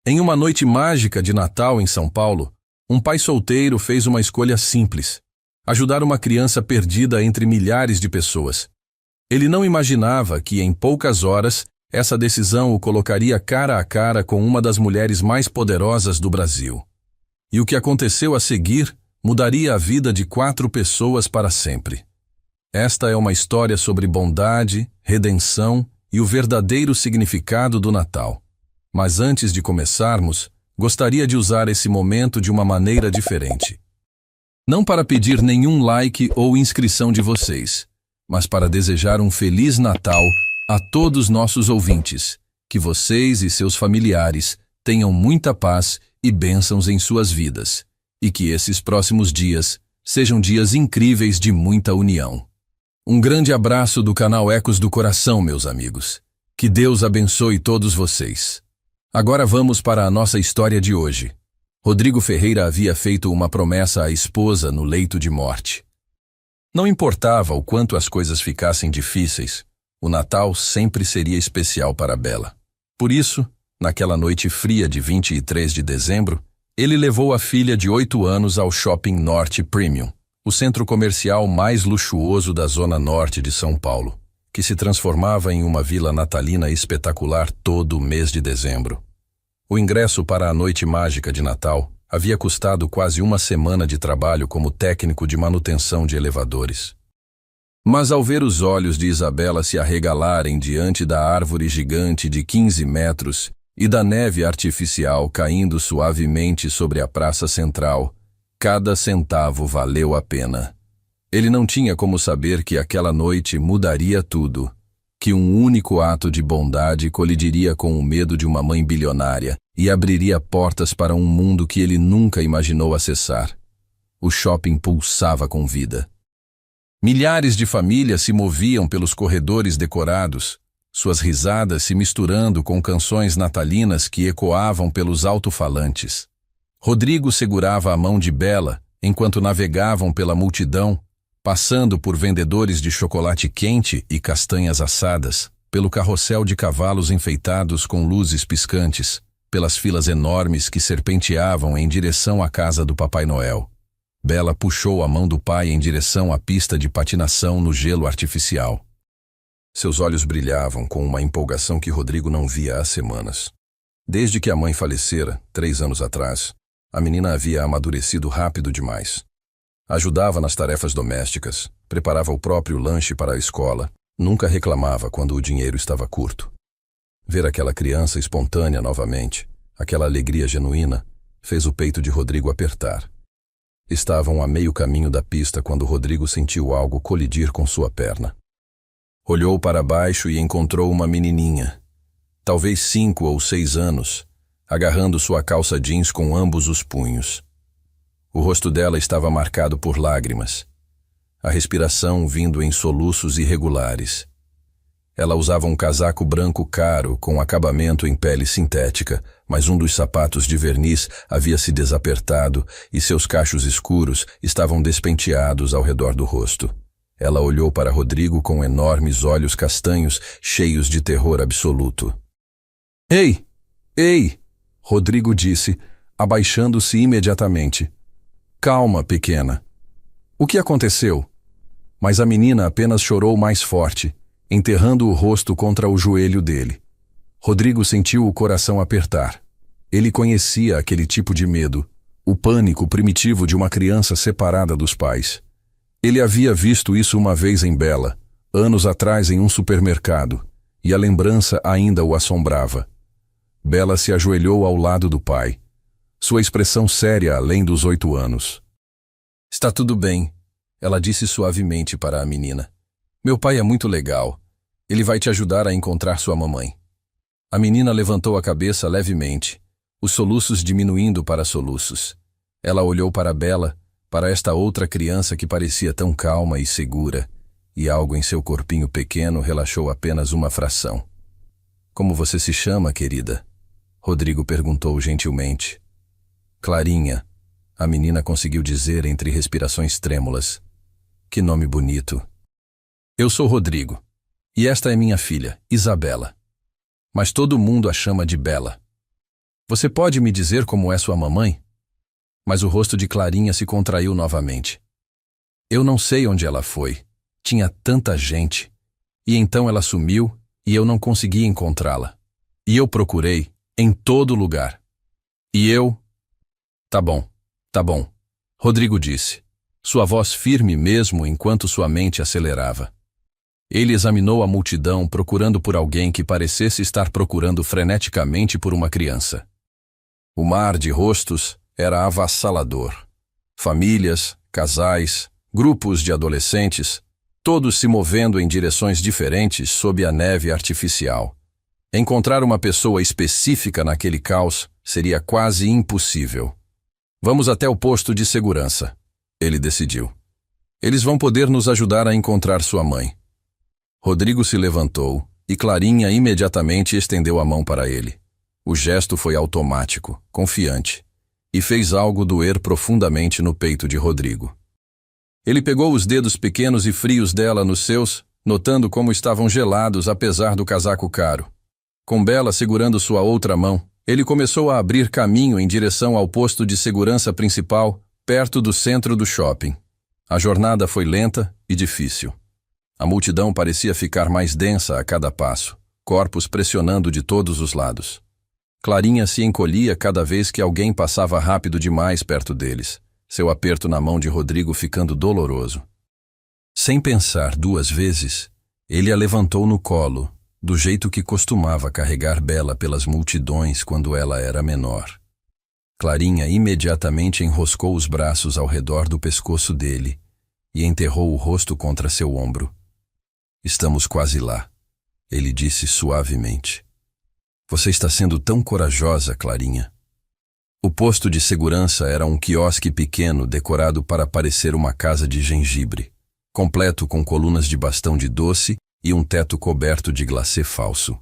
Em uma noite mágica de Natal em São Paulo, um pai solteiro fez uma escolha simples: ajudar uma criança perdida entre milhares de pessoas. Ele não imaginava que, em poucas horas, essa decisão o colocaria cara a cara com uma das mulheres mais poderosas do Brasil. E o que aconteceu a seguir mudaria a vida de 4 pessoas para sempre. Esta é uma história sobre bondade, redenção e o verdadeiro significado do Natal. Mas antes de começarmos, gostaria de usar esse momento de uma maneira diferente. Não para pedir nenhum like ou inscrição de vocês, mas para desejar um Feliz Natal a todos nossos ouvintes, que vocês e seus familiares tenham muita paz e bênçãos em suas vidas, e que esses próximos dias sejam dias incríveis de muita união. Um grande abraço do canal Ecos do Coração, meus amigos. Que Deus abençoe todos vocês. Agora vamos para a nossa história de hoje. Rodrigo Ferreira havia feito uma promessa à esposa no leito de morte. Não importava o quanto as coisas ficassem difíceis, o Natal sempre seria especial para Bela. Por isso, naquela noite fria de 23 de dezembro, ele levou a filha de 8 anos ao Shopping Norte Premium, o centro comercial mais luxuoso da zona norte de São Paulo, que se transformava em uma vila natalina espetacular todo o mês de dezembro. O ingresso para a noite mágica de Natal havia custado quase uma semana de trabalho como técnico de manutenção de elevadores. Mas ao ver os olhos de Isabela se arregalarem diante da árvore gigante de 15 metros e da neve artificial caindo suavemente sobre a praça central, cada centavo valeu a pena. Ele não tinha como saber que aquela noite mudaria tudo, que um único ato de bondade colidiria com o medo de uma mãe bilionária e abriria portas para um mundo que ele nunca imaginou acessar. O shopping pulsava com vida. Milhares de famílias se moviam pelos corredores decorados, suas risadas se misturando com canções natalinas que ecoavam pelos alto-falantes. Rodrigo segurava a mão de Bela enquanto navegavam pela multidão, passando por vendedores de chocolate quente e castanhas assadas, pelo carrossel de cavalos enfeitados com luzes piscantes, pelas filas enormes que serpenteavam em direção à casa do Papai Noel. Bela puxou a mão do pai em direção à pista de patinação no gelo artificial. Seus olhos brilhavam com uma empolgação que Rodrigo não via há semanas. Desde que a mãe falecera, 3 anos atrás, a menina havia amadurecido rápido demais. Ajudava nas tarefas domésticas, preparava o próprio lanche para a escola, nunca reclamava quando o dinheiro estava curto. Ver aquela criança espontânea novamente, aquela alegria genuína, fez o peito de Rodrigo apertar. Estavam a meio caminho da pista quando Rodrigo sentiu algo colidir com sua perna. Olhou para baixo e encontrou uma menininha, talvez 5 ou 6 anos, agarrando sua calça jeans com ambos os punhos. O rosto dela estava marcado por lágrimas, a respiração vindo em soluços irregulares. Ela usava um casaco branco caro com acabamento em pele sintética, mas um dos sapatos de verniz havia se desapertado e seus cachos escuros estavam despenteados ao redor do rosto. Ela olhou para Rodrigo com enormes olhos castanhos cheios de terror absoluto. Ei! Ei! Rodrigo disse, abaixando-se imediatamente. Calma, pequena. O que aconteceu? Mas a menina apenas chorou mais forte, enterrando o rosto contra o joelho dele. Rodrigo sentiu o coração apertar. Ele conhecia aquele tipo de medo, o pânico primitivo de uma criança separada dos pais. Ele havia visto isso uma vez em Bela, anos atrás em um supermercado, e a lembrança ainda o assombrava. Bela se ajoelhou ao lado do pai, sua expressão séria além dos 8 anos. Está tudo bem, ela disse suavemente para a menina. Meu pai é muito legal. Ele vai te ajudar a encontrar sua mamãe. A menina levantou a cabeça levemente, os soluços diminuindo para soluços. Ela olhou para Bela, para esta outra criança que parecia tão calma e segura, e algo em seu corpinho pequeno relaxou apenas uma fração. Como você se chama, querida? Rodrigo perguntou gentilmente. Clarinha, a menina conseguiu dizer entre respirações trêmulas. Que nome bonito. Eu sou Rodrigo, e esta é minha filha, Isabela. Mas todo mundo a chama de Bela. Você pode me dizer como é sua mamãe? Mas o rosto de Clarinha se contraiu novamente. Eu não sei onde ela foi. Tinha tanta gente. E então ela sumiu e eu não consegui encontrá-la. E eu procurei em todo lugar. E eu... Tá bom, tá bom, Rodrigo disse, sua voz firme mesmo enquanto sua mente acelerava. Ele examinou a multidão procurando por alguém que parecesse estar procurando freneticamente por uma criança. O mar de rostos era avassalador. Famílias, casais, grupos de adolescentes, todos se movendo em direções diferentes sob a neve artificial. Encontrar uma pessoa específica naquele caos seria quase impossível. Vamos até o posto de segurança, ele decidiu. Eles vão poder nos ajudar a encontrar sua mãe. Rodrigo se levantou e Clarinha imediatamente estendeu a mão para ele. O gesto foi automático, confiante, e fez algo doer profundamente no peito de Rodrigo. Ele pegou os dedos pequenos e frios dela nos seus, notando como estavam gelados apesar do casaco caro. Com Bela segurando sua outra mão, ele começou a abrir caminho em direção ao posto de segurança principal, perto do centro do shopping. A jornada foi lenta e difícil. A multidão parecia ficar mais densa a cada passo, corpos pressionando de todos os lados. Clarinha se encolhia cada vez que alguém passava rápido demais perto deles, seu aperto na mão de Rodrigo ficando doloroso. Sem pensar duas vezes, ele a levantou no colo, do jeito que costumava carregar Bela pelas multidões quando ela era menor. Clarinha imediatamente enroscou os braços ao redor do pescoço dele e enterrou o rosto contra seu ombro. Estamos quase lá, ele disse suavemente. Você está sendo tão corajosa, Clarinha. O posto de segurança era um quiosque pequeno decorado para parecer uma casa de gengibre, completo com colunas de bastão de doce e um teto coberto de glacê falso.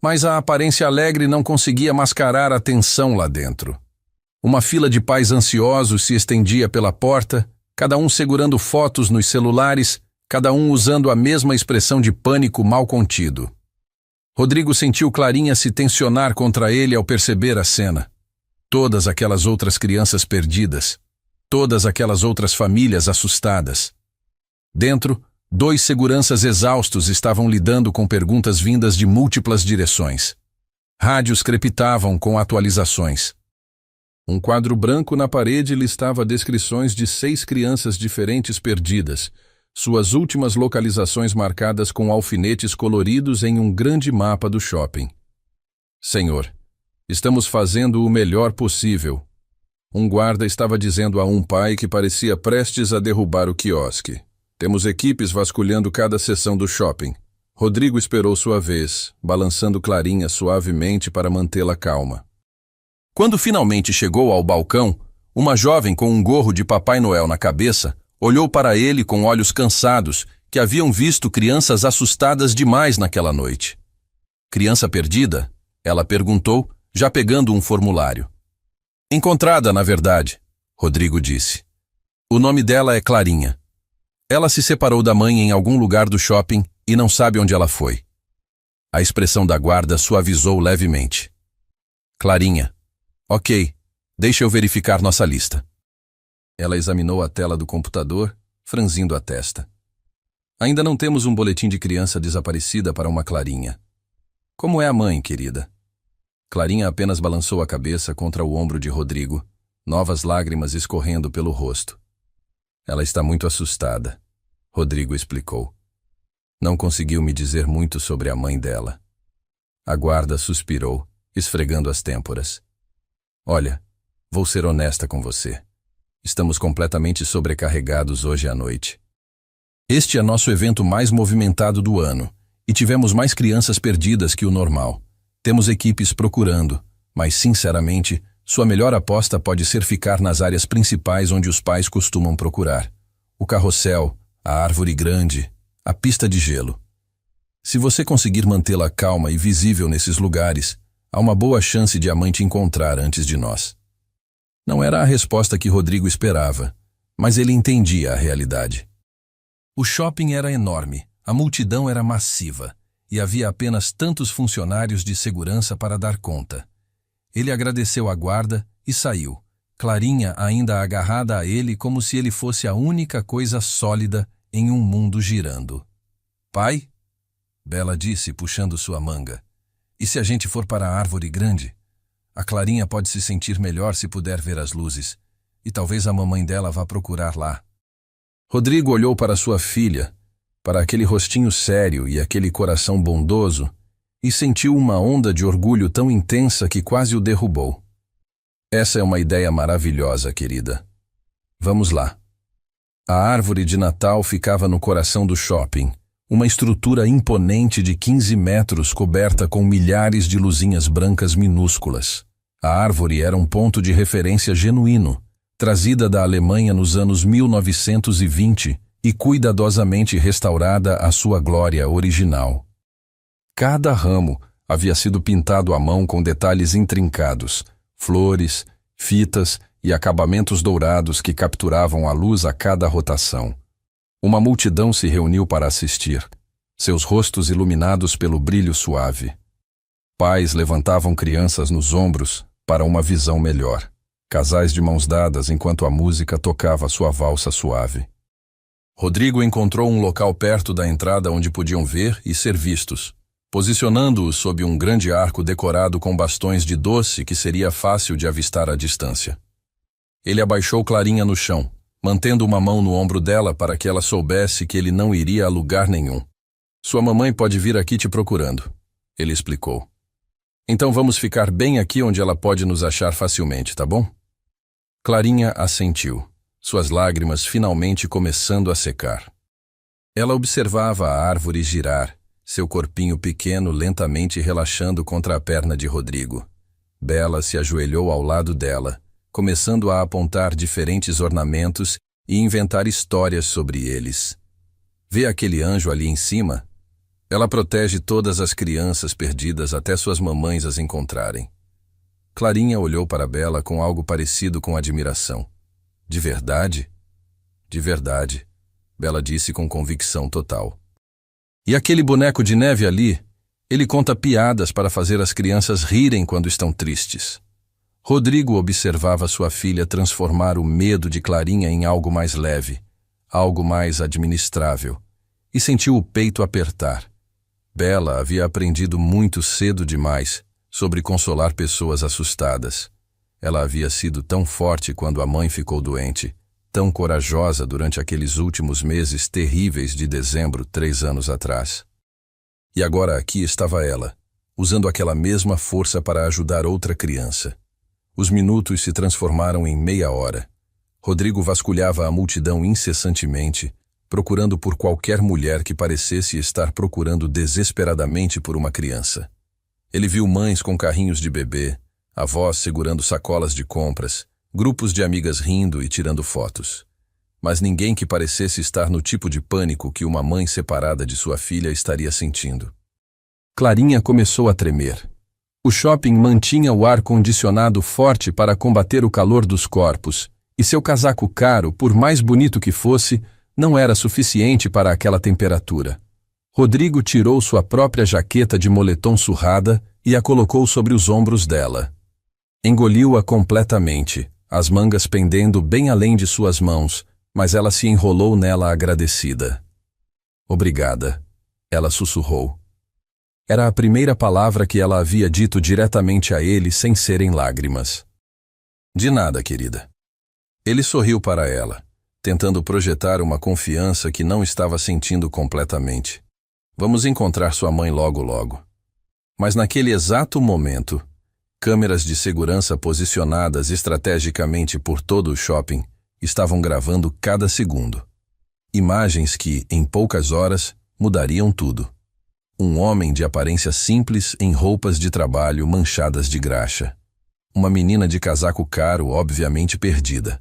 Mas a aparência alegre não conseguia mascarar a tensão lá dentro. Uma fila de pais ansiosos se estendia pela porta, cada um segurando fotos nos celulares, cada um usando a mesma expressão de pânico mal contido. Rodrigo sentiu Clarinha se tensionar contra ele ao perceber a cena. Todas aquelas outras crianças perdidas, todas aquelas outras famílias assustadas. Dentro, 2 seguranças exaustos estavam lidando com perguntas vindas de múltiplas direções. Rádios crepitavam com atualizações. Um quadro branco na parede listava descrições de 6 crianças diferentes perdidas, suas últimas localizações marcadas com alfinetes coloridos em um grande mapa do shopping. Senhor, estamos fazendo o melhor possível. Um guarda estava dizendo a um pai que parecia prestes a derrubar o quiosque. Temos equipes vasculhando cada seção do shopping. Rodrigo esperou sua vez, balançando Clarinha suavemente para mantê-la calma. Quando finalmente chegou ao balcão, uma jovem com um gorro de Papai Noel na cabeça olhou para ele com olhos cansados, que haviam visto crianças assustadas demais naquela noite. Criança perdida? Ela perguntou, já pegando um formulário. Encontrada, na verdade, Rodrigo disse. O nome dela é Clarinha. Ela se separou da mãe em algum lugar do shopping e não sabe onde ela foi. A expressão da guarda suavizou levemente. Clarinha. Ok, deixa eu verificar nossa lista. Ela examinou a tela do computador, franzindo a testa. Ainda não temos um boletim de criança desaparecida para uma Clarinha. Como é a mãe, querida? Clarinha apenas balançou a cabeça contra o ombro de Rodrigo, novas lágrimas escorrendo pelo rosto. Ela está muito assustada, Rodrigo explicou. Não conseguiu me dizer muito sobre a mãe dela. A guarda suspirou, esfregando as têmporas. Olha, vou ser honesta com você. Estamos completamente sobrecarregados hoje à noite. Este é nosso evento mais movimentado do ano, e tivemos mais crianças perdidas que o normal. Temos equipes procurando, mas, sinceramente, sua melhor aposta pode ser ficar nas áreas principais onde os pais costumam procurar. O carrossel, a árvore grande, a pista de gelo. Se você conseguir mantê-la calma e visível nesses lugares, há uma boa chance de a mãe te encontrar antes de nós. Não era a resposta que Rodrigo esperava, mas ele entendia a realidade. O shopping era enorme, a multidão era massiva, e havia apenas tantos funcionários de segurança para dar conta. Ele agradeceu a guarda e saiu, Clarinha ainda agarrada a ele como se ele fosse a única coisa sólida em um mundo girando. Pai? Bela disse, puxando sua manga. E se a gente for para a árvore grande? A Clarinha pode se sentir melhor se puder ver as luzes, e talvez a mamãe dela vá procurar lá. Rodrigo olhou para sua filha, para aquele rostinho sério e aquele coração bondoso, e sentiu uma onda de orgulho tão intensa que quase o derrubou. Essa é uma ideia maravilhosa, querida. Vamos lá. A árvore de Natal ficava no coração do shopping, uma estrutura imponente de 15 metros coberta com milhares de luzinhas brancas minúsculas. A árvore era um ponto de referência genuíno, trazida da Alemanha nos anos 1920 e cuidadosamente restaurada à sua glória original. Cada ramo havia sido pintado à mão com detalhes intrincados, flores, fitas e acabamentos dourados que capturavam a luz a cada rotação. Uma multidão se reuniu para assistir, seus rostos iluminados pelo brilho suave. Pais levantavam crianças nos ombros para uma visão melhor. Casais de mãos dadas enquanto a música tocava sua valsa suave. Rodrigo encontrou um local perto da entrada onde podiam ver e ser vistos, posicionando-os sob um grande arco decorado com bastões de doce que seria fácil de avistar à distância. Ele abaixou Clarinha no chão, mantendo uma mão no ombro dela para que ela soubesse que ele não iria a lugar nenhum. Sua mamãe pode vir aqui te procurando, ele explicou. Então vamos ficar bem aqui onde ela pode nos achar facilmente, tá bom? Clarinha assentiu, suas lágrimas finalmente começando a secar. Ela observava a árvore girar, seu corpinho pequeno lentamente relaxando contra a perna de Rodrigo. Bela se ajoelhou ao lado dela, começando a apontar diferentes ornamentos e inventar histórias sobre eles. Vê aquele anjo ali em cima? Ela protege todas as crianças perdidas até suas mamães as encontrarem. Clarinha olhou para Bela com algo parecido com admiração. De verdade? De verdade, Bela disse com convicção total. E aquele boneco de neve ali, ele conta piadas para fazer as crianças rirem quando estão tristes. Rodrigo observava sua filha transformar o medo de Clarinha em algo mais leve, algo mais administrável, e sentiu o peito apertar. Bela havia aprendido muito cedo demais sobre consolar pessoas assustadas. Ela havia sido tão forte quando a mãe ficou doente, tão corajosa durante aqueles últimos meses terríveis de dezembro 3 anos atrás. E agora aqui estava ela, usando aquela mesma força para ajudar outra criança. Os minutos se transformaram em meia hora. Rodrigo vasculhava a multidão incessantemente, procurando por qualquer mulher que parecesse estar procurando desesperadamente por uma criança. Ele viu mães com carrinhos de bebê, avós segurando sacolas de compras, grupos de amigas rindo e tirando fotos. Mas ninguém que parecesse estar no tipo de pânico que uma mãe separada de sua filha estaria sentindo. Clarinha começou a tremer. O shopping mantinha o ar-condicionado forte para combater o calor dos corpos, e seu casaco caro, por mais bonito que fosse, não era suficiente para aquela temperatura. Rodrigo tirou sua própria jaqueta de moletom surrada e a colocou sobre os ombros dela. Engoliu-a completamente, as mangas pendendo bem além de suas mãos, mas ela se enrolou nela agradecida. Obrigada, ela sussurrou. Era a primeira palavra que ela havia dito diretamente a ele sem serem lágrimas. De nada, querida. Ele sorriu para ela, tentando projetar uma confiança que não estava sentindo completamente. Vamos encontrar sua mãe logo logo. Mas naquele exato momento, câmeras de segurança posicionadas estrategicamente por todo o shopping estavam gravando cada segundo. Imagens que, em poucas horas, mudariam tudo. Um homem de aparência simples em roupas de trabalho manchadas de graxa. Uma menina de casaco caro, obviamente perdida.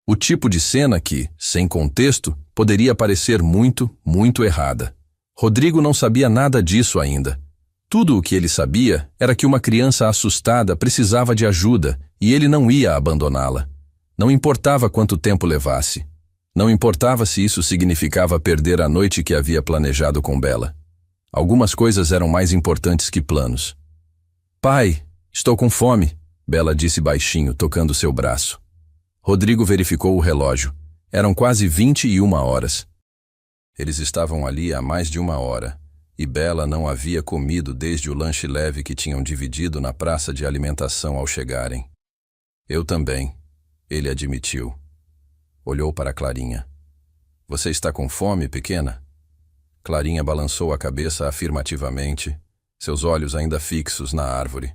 O tipo de cena que, sem contexto, poderia parecer muito, muito errada. Rodrigo não sabia nada disso ainda. Tudo o que ele sabia era que uma criança assustada precisava de ajuda e ele não ia abandoná-la. Não importava quanto tempo levasse. Não importava se isso significava perder a noite que havia planejado com Bela. Algumas coisas eram mais importantes que planos. Pai, Estou com fome, Bela disse baixinho, tocando seu braço. Rodrigo verificou o relógio. Eram quase 21 horas. Eles estavam ali há mais de 1 hora, e Bela não havia comido desde o lanche leve que tinham dividido na praça de alimentação ao chegarem. Eu também, ele admitiu. Olhou para Clarinha. Você está com fome, pequena? Clarinha balançou a cabeça afirmativamente, seus olhos ainda fixos na árvore.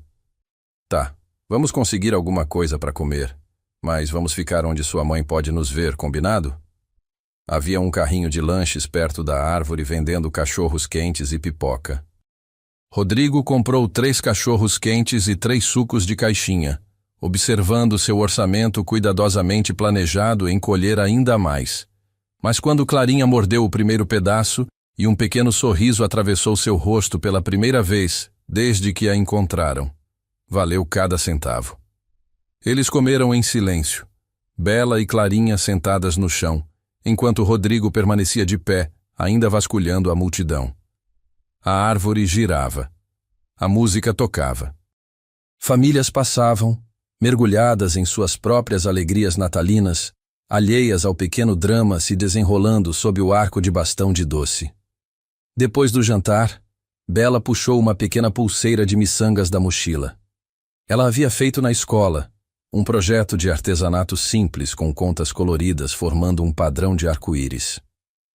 Tá, vamos conseguir alguma coisa para comer, mas vamos ficar onde sua mãe pode nos ver, combinado? Havia um carrinho de lanches perto da árvore vendendo cachorros quentes e pipoca. Rodrigo comprou 3 cachorros quentes e 3 sucos de caixinha, observando seu orçamento cuidadosamente planejado encolher ainda mais. Mas quando Clarinha mordeu o primeiro pedaço e um pequeno sorriso atravessou seu rosto pela primeira vez desde que a encontraram, valeu cada centavo. Eles comeram em silêncio, Bela e Clarinha sentadas no chão, enquanto Rodrigo permanecia de pé, ainda vasculhando a multidão. A árvore girava. A música tocava. Famílias passavam, mergulhadas em suas próprias alegrias natalinas, alheias ao pequeno drama se desenrolando sob o arco de bastão de doce. Depois do jantar, Bela puxou uma pequena pulseira de miçangas da mochila. Ela havia feito na escola, um projeto de artesanato simples com contas coloridas formando um padrão de arco-íris.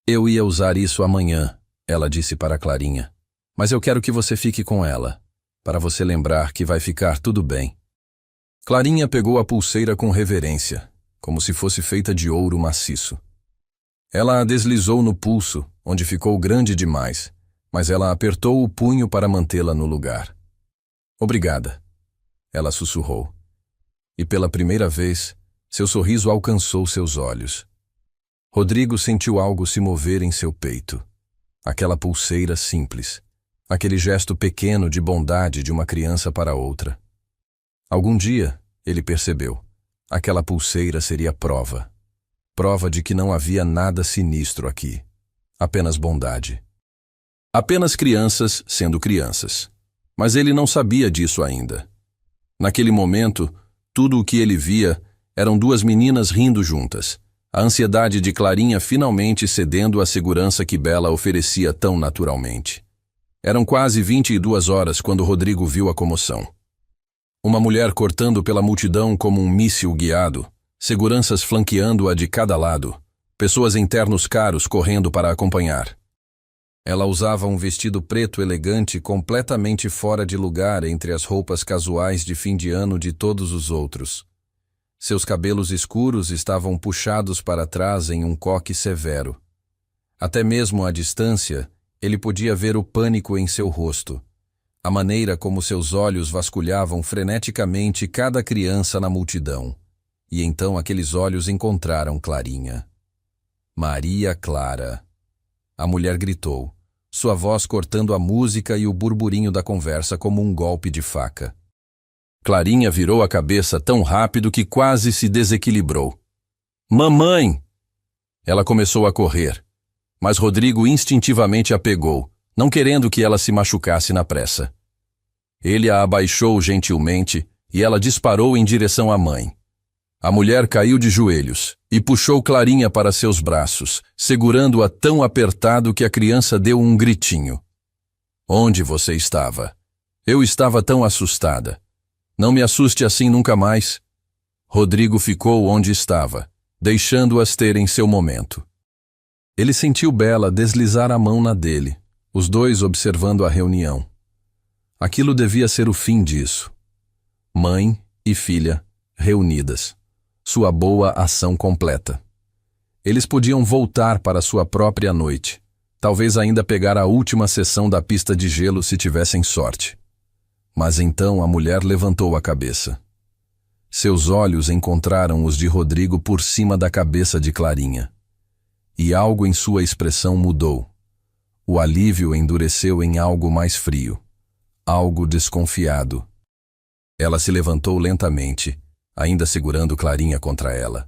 Eu ia usar isso amanhã, ela disse para Clarinha, mas eu quero que você fique com ela, para você lembrar que vai ficar tudo bem. Clarinha pegou a pulseira com reverência, como se fosse feita de ouro maciço. Ela a deslizou no pulso, onde ficou grande demais, mas ela apertou o punho para mantê-la no lugar. Obrigada, ela sussurrou. E pela primeira vez, seu sorriso alcançou seus olhos. Rodrigo sentiu algo se mover em seu peito. Aquela pulseira simples, aquele gesto pequeno de bondade de uma criança para outra. Algum dia, ele percebeu, aquela pulseira seria prova. Prova de que não havia nada sinistro aqui. Apenas bondade. Apenas crianças sendo crianças. Mas ele não sabia disso ainda. Naquele momento, tudo o que ele via eram 2 meninas rindo juntas, a ansiedade de Clarinha finalmente cedendo à segurança que Bela oferecia tão naturalmente. Eram quase 22 horas quando Rodrigo viu a comoção. Uma mulher cortando pela multidão como um míssil guiado, seguranças flanqueando-a de cada lado, pessoas em ternos caros correndo para acompanhar. Ela usava um vestido preto elegante completamente fora de lugar entre as roupas casuais de fim de ano de todos os outros. Seus cabelos escuros estavam puxados para trás em um coque severo. Até mesmo à distância, ele podia ver o pânico em seu rosto, a maneira como seus olhos vasculhavam freneticamente cada criança na multidão. E então aqueles olhos encontraram Clarinha. Maria Clara. A mulher gritou, sua voz cortando a música e o burburinho da conversa como um golpe de faca. Clarinha virou a cabeça tão rápido que quase se desequilibrou. Mamãe! Ela começou a correr, mas Rodrigo instintivamente a pegou, não querendo que ela se machucasse na pressa. Ele a abaixou gentilmente e ela disparou em direção à mãe. A mulher caiu de joelhos e puxou Clarinha para seus braços, segurando-a tão apertado que a criança deu um gritinho. Onde você estava? Eu estava tão assustada. Não me assuste assim nunca mais. Rodrigo ficou onde estava, deixando-as terem seu momento. Ele sentiu Bela deslizar a mão na dele, os dois observando a reunião. Aquilo devia ser o fim disso. Mãe e filha reunidas. Sua boa ação completa. Eles podiam voltar para sua própria noite, talvez ainda pegar a última sessão da pista de gelo se tivessem sorte. Mas então a mulher levantou a cabeça. Seus olhos encontraram os de Rodrigo por cima da cabeça de Clarinha. E algo em sua expressão mudou. O alívio endureceu em algo mais frio, algo desconfiado. Ela se levantou lentamente, ainda segurando Clarinha contra ela.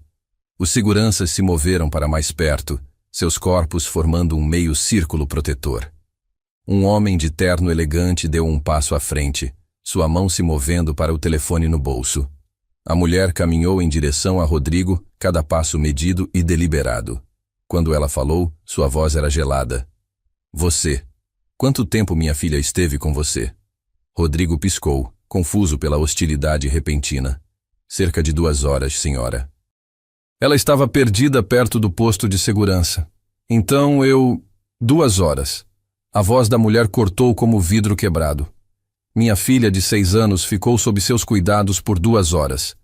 Os seguranças se moveram para mais perto, seus corpos formando um meio círculo protetor. Um homem de terno elegante deu um passo à frente, sua mão se movendo para o telefone no bolso. A mulher caminhou em direção a Rodrigo, cada passo medido e deliberado. Quando ela falou, sua voz era gelada. Você. Quanto tempo minha filha esteve com você? Rodrigo piscou, confuso pela hostilidade repentina. Cerca de 2 horas, senhora. Ela estava perdida perto do posto de segurança. Então 2 horas. A voz da mulher cortou como vidro quebrado. Minha filha de 6 anos ficou sob seus cuidados por 2 horas.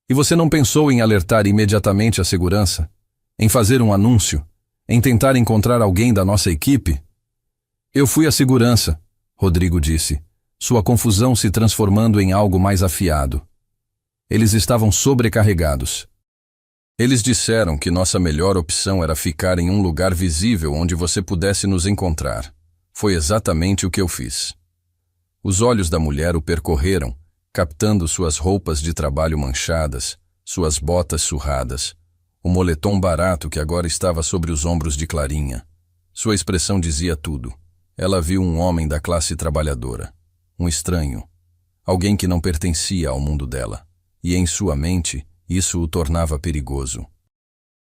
E você não pensou em alertar imediatamente a segurança? Em fazer um anúncio? Em tentar encontrar alguém da nossa equipe? Eu fui à segurança, Rodrigo disse, sua confusão se transformando em algo mais afiado. Eles estavam sobrecarregados. Eles disseram que nossa melhor opção era ficar em um lugar visível onde você pudesse nos encontrar. Foi exatamente o que eu fiz. Os olhos da mulher o percorreram, captando suas roupas de trabalho manchadas, suas botas surradas, o moletom barato que agora estava sobre os ombros de Clarinha. Sua expressão dizia tudo. Ela viu um homem da classe trabalhadora, um estranho, alguém que não pertencia ao mundo dela, e em sua mente isso o tornava perigoso.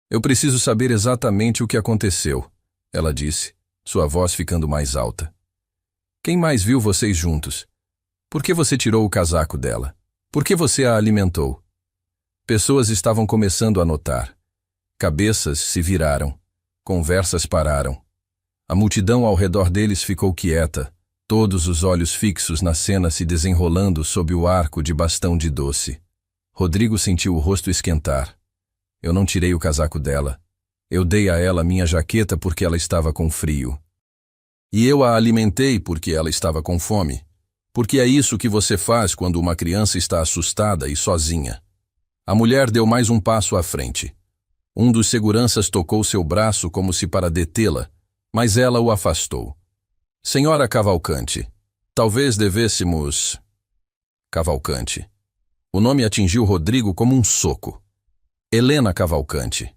Eu preciso saber exatamente o que aconteceu, ela disse, sua voz ficando mais alta. Quem mais viu vocês juntos? Por que você tirou o casaco dela? Por que você a alimentou? Pessoas estavam começando a notar. Cabeças se viraram. Conversas pararam. A multidão ao redor deles ficou quieta, todos os olhos fixos na cena se desenrolando sob o arco de bastão de doce. Rodrigo sentiu o rosto esquentar. Eu não tirei o casaco dela. Eu dei a ela minha jaqueta porque ela estava com frio. E eu a alimentei porque ela estava com fome. Porque é isso que você faz quando uma criança está assustada e sozinha. A mulher deu mais um passo à frente. Um dos seguranças tocou seu braço como se para detê-la, mas ela o afastou. Senhora Cavalcante, talvez devêssemos... Cavalcante. O nome atingiu Rodrigo como um soco. Helena Cavalcante.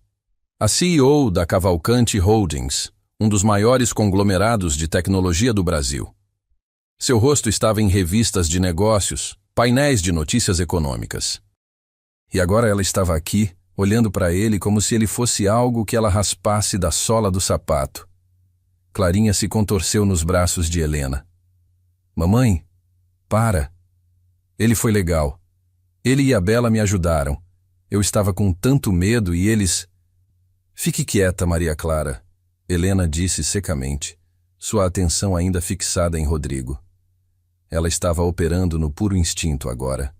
A CEO da Cavalcante Holdings, um dos maiores conglomerados de tecnologia do Brasil. Seu rosto estava em revistas de negócios, painéis de notícias econômicas. E agora ela estava aqui, olhando para ele como se ele fosse algo que ela raspasse da sola do sapato. Clarinha se contorceu nos braços de Helena. Mamãe, para. Ele foi legal. Ele e a Bela me ajudaram. Eu estava com tanto medo e eles... Fique quieta, Maria Clara, Helena disse secamente, sua atenção ainda fixada em Rodrigo. Ela estava operando no puro instinto agora.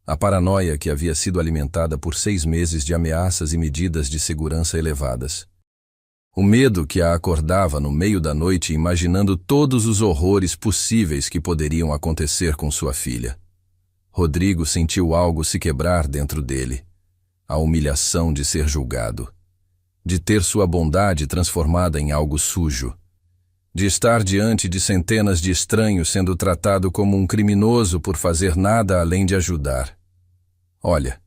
A paranoia que havia sido alimentada por 6 meses de ameaças e medidas de segurança elevadas. O medo que a acordava no meio da noite imaginando todos os horrores possíveis que poderiam acontecer com sua filha. Rodrigo sentiu algo se quebrar dentro dele. A humilhação de ser julgado. De ter sua bondade transformada em algo sujo. De estar diante de centenas de estranhos sendo tratado como um criminoso por fazer nada além de ajudar. Olha,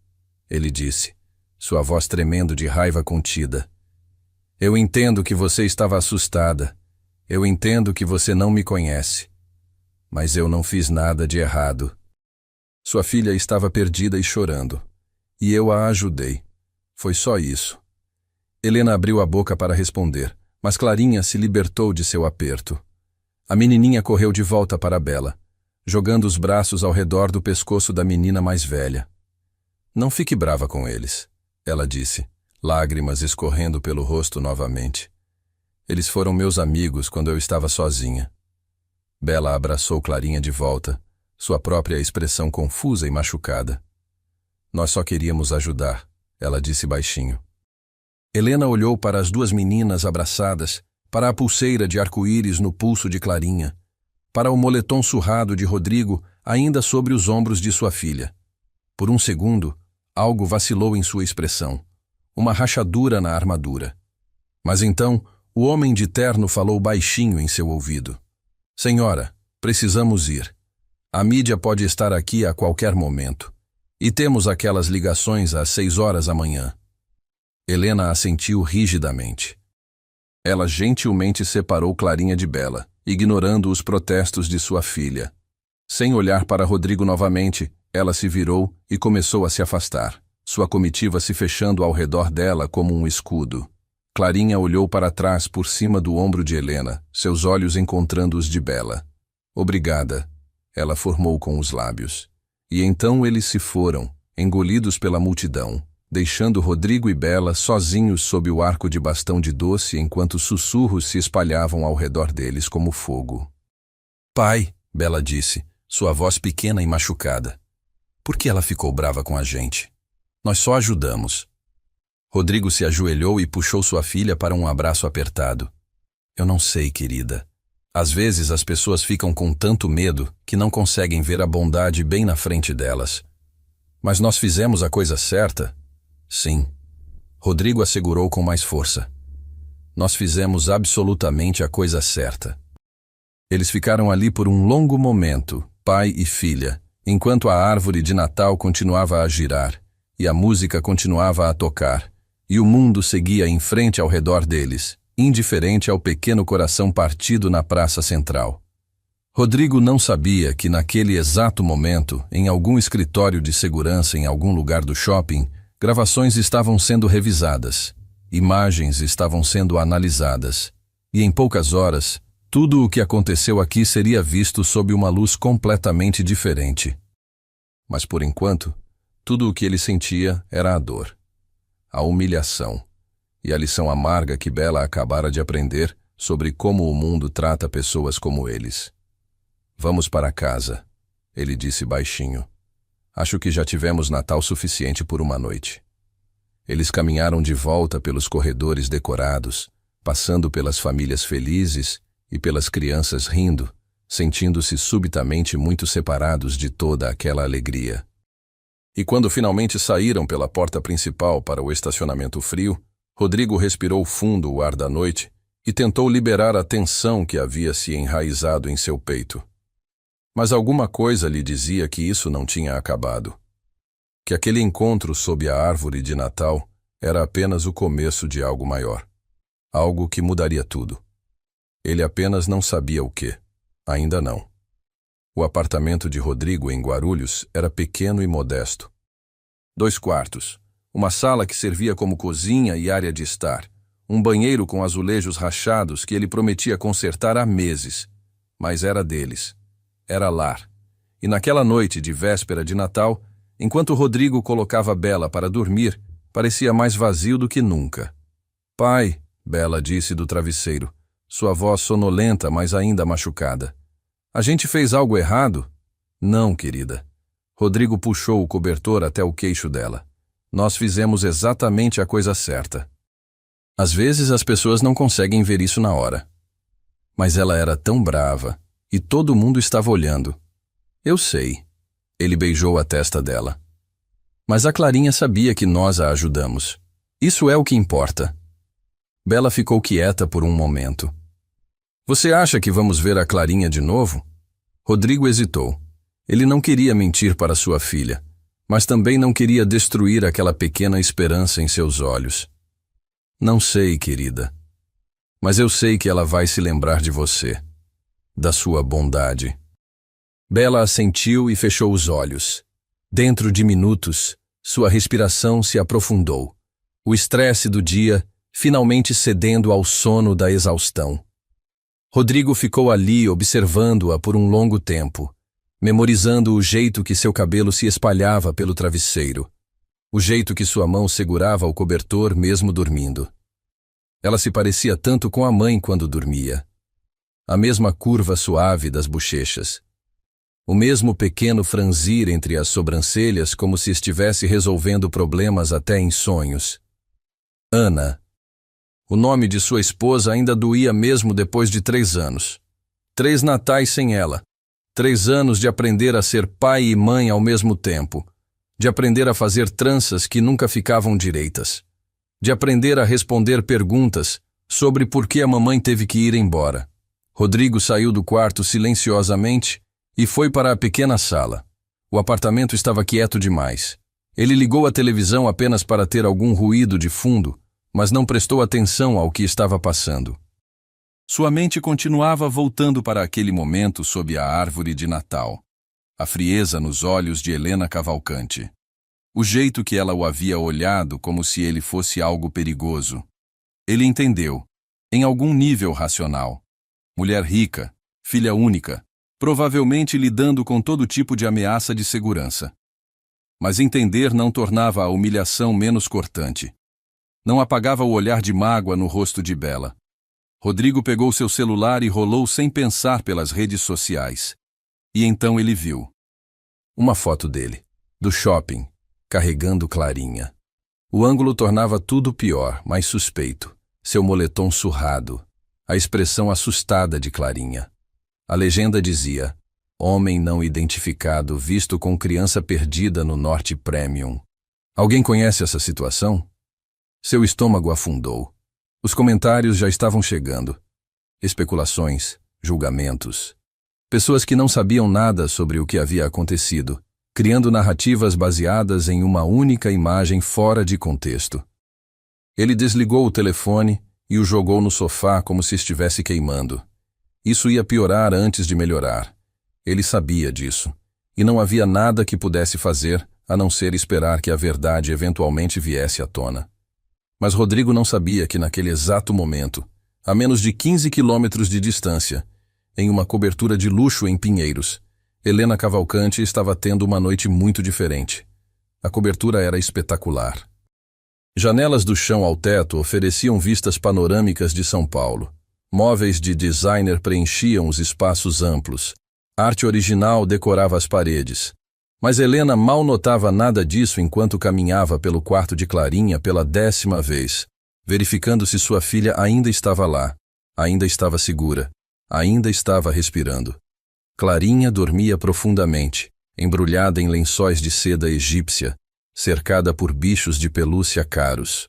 ele disse, sua voz tremendo de raiva contida. Eu entendo que você estava assustada. Eu entendo que você não me conhece. Mas eu não fiz nada de errado. Sua filha estava perdida e chorando. E eu a ajudei. Foi só isso. Helena abriu a boca para responder, mas Clarinha se libertou de seu aperto. A menininha correu de volta para a Bela, jogando os braços ao redor do pescoço da menina mais velha. Não fique brava com eles, ela disse, lágrimas escorrendo pelo rosto novamente. Eles foram meus amigos quando eu estava sozinha. Bela abraçou Clarinha de volta, sua própria expressão confusa e machucada. Nós só queríamos ajudar, ela disse baixinho. Helena olhou para as 2 meninas abraçadas, para a pulseira de arco-íris no pulso de Clarinha, para o moletom surrado de Rodrigo ainda sobre os ombros de sua filha. Por um segundo, algo vacilou em sua expressão, uma rachadura na armadura. Mas então, o homem de terno falou baixinho em seu ouvido. Senhora, precisamos ir. A mídia pode estar aqui a qualquer momento. E temos aquelas ligações às 6 horas amanhã. Helena assentiu rigidamente. Ela gentilmente separou Clarinha de Bela, ignorando os protestos de sua filha. Sem olhar para Rodrigo novamente, ela se virou e começou a se afastar, sua comitiva se fechando ao redor dela como um escudo. Clarinha olhou para trás por cima do ombro de Helena, seus olhos encontrando os de Bela. Obrigada, ela formou com os lábios. E então eles se foram, engolidos pela multidão, deixando Rodrigo e Bela sozinhos sob o arco de bastão de doce enquanto sussurros se espalhavam ao redor deles como fogo. Pai, Bela disse, sua voz pequena e machucada. Por que ela ficou brava com a gente? Nós só ajudamos. Rodrigo se ajoelhou e puxou sua filha para um abraço apertado. Eu não sei, querida. Às vezes as pessoas ficam com tanto medo que não conseguem ver a bondade bem na frente delas. Mas nós fizemos a coisa certa? Sim. Rodrigo assegurou com mais força. Nós fizemos absolutamente a coisa certa. Eles ficaram ali por um longo momento, pai e filha, enquanto a árvore de Natal continuava a girar, e a música continuava a tocar, e o mundo seguia em frente ao redor deles, indiferente ao pequeno coração partido na praça central. Rodrigo não sabia que naquele exato momento, em algum escritório de segurança em algum lugar do shopping, gravações estavam sendo revisadas, imagens estavam sendo analisadas, e em poucas horas, tudo o que aconteceu aqui seria visto sob uma luz completamente diferente. Mas por enquanto, tudo o que ele sentia era a dor, a humilhação e a lição amarga que Bela acabara de aprender sobre como o mundo trata pessoas como eles. Vamos para casa, ele disse baixinho. Acho que já tivemos Natal suficiente por uma noite. Eles caminharam de volta pelos corredores decorados, passando pelas famílias felizes e pelas crianças rindo, sentindo-se subitamente muito separados de toda aquela alegria. E quando finalmente saíram pela porta principal para o estacionamento frio, Rodrigo respirou fundo o ar da noite e tentou liberar a tensão que havia se enraizado em seu peito. Mas alguma coisa lhe dizia que isso não tinha acabado. Que aquele encontro sob a árvore de Natal era apenas o começo de algo maior. Algo que mudaria tudo. Ele apenas não sabia o quê. Ainda não. O apartamento de Rodrigo em Guarulhos era pequeno e modesto. 2 quartos, uma sala que servia como cozinha e área de estar, um banheiro com azulejos rachados que ele prometia consertar há meses, mas era deles. Era lar. E naquela noite de véspera de Natal, enquanto Rodrigo colocava Bela para dormir, parecia mais vazio do que nunca. Pai, Bela disse do travesseiro, sua voz sonolenta, mas ainda machucada. A gente fez algo errado? Não, querida. Rodrigo puxou o cobertor até o queixo dela. Nós fizemos exatamente a coisa certa. Às vezes as pessoas não conseguem ver isso na hora. Mas ela era tão brava, e todo mundo estava olhando. Eu sei. Ele beijou a testa dela. Mas a Clarinha sabia que nós a ajudamos. Isso é o que importa. Bela ficou quieta por um momento. Você acha que vamos ver a Clarinha de novo? Rodrigo hesitou. Ele não queria mentir para sua filha, mas também não queria destruir aquela pequena esperança em seus olhos. Não sei, querida. Mas eu sei que ela vai se lembrar de você, da sua bondade. Bela assentiu e fechou os olhos. Dentro de minutos, sua respiração se aprofundou. O estresse do dia finalmente cedendo ao sono da exaustão. Rodrigo ficou ali observando-a por um longo tempo, memorizando o jeito que seu cabelo se espalhava pelo travesseiro, o jeito que sua mão segurava o cobertor mesmo dormindo. Ela se parecia tanto com a mãe quando dormia. A mesma curva suave das bochechas. O mesmo pequeno franzir entre as sobrancelhas como se estivesse resolvendo problemas até em sonhos. Ana. O nome de sua esposa ainda doía mesmo depois de 3 anos. 3 natais sem ela. 3 anos de aprender a ser pai e mãe ao mesmo tempo. De aprender a fazer tranças que nunca ficavam direitas. De aprender a responder perguntas sobre por que a mamãe teve que ir embora. Rodrigo saiu do quarto silenciosamente e foi para a pequena sala. O apartamento estava quieto demais. Ele ligou a televisão apenas para ter algum ruído de fundo, mas não prestou atenção ao que estava passando. Sua mente continuava voltando para aquele momento sob a árvore de Natal. a frieza nos olhos de Helena Cavalcante. O jeito que ela o havia olhado como se ele fosse algo perigoso. Ele entendeu, em algum nível racional. Mulher rica, filha única, provavelmente lidando com todo tipo de ameaça de segurança. Mas entender não tornava a humilhação menos cortante. Não apagava o olhar de mágoa no rosto de Bela. Rodrigo pegou seu celular e rolou sem pensar pelas redes sociais. E então ele viu uma foto dele, do shopping, carregando Clarinha. O ângulo tornava tudo pior, mais suspeito. Seu moletom surrado, a expressão assustada de Clarinha. A legenda dizia: homem não identificado visto com criança perdida no Norte Premium. Alguém conhece essa situação? Seu estômago afundou. Os comentários já estavam chegando. Especulações, julgamentos. Pessoas que não sabiam nada sobre o que havia acontecido, criando narrativas baseadas em uma única imagem fora de contexto. Ele desligou o telefone e o jogou no sofá como se estivesse queimando. Isso ia piorar antes de melhorar. Ele sabia disso. E não havia nada que pudesse fazer a não ser esperar que a verdade eventualmente viesse à tona. Mas Rodrigo não sabia que naquele exato momento, a menos de 15 quilômetros de distância, em uma cobertura de luxo em Pinheiros, Helena Cavalcante estava tendo uma noite muito diferente. A cobertura era espetacular. Janelas do chão ao teto ofereciam vistas panorâmicas de São Paulo. Móveis de designer preenchiam os espaços amplos. Arte original decorava as paredes. Mas Helena mal notava nada disso enquanto caminhava pelo quarto de Clarinha pela 10ª vez, verificando se sua filha ainda estava lá, ainda estava segura, ainda estava respirando. Clarinha dormia profundamente, embrulhada em lençóis de seda egípcia, cercada por bichos de pelúcia caros.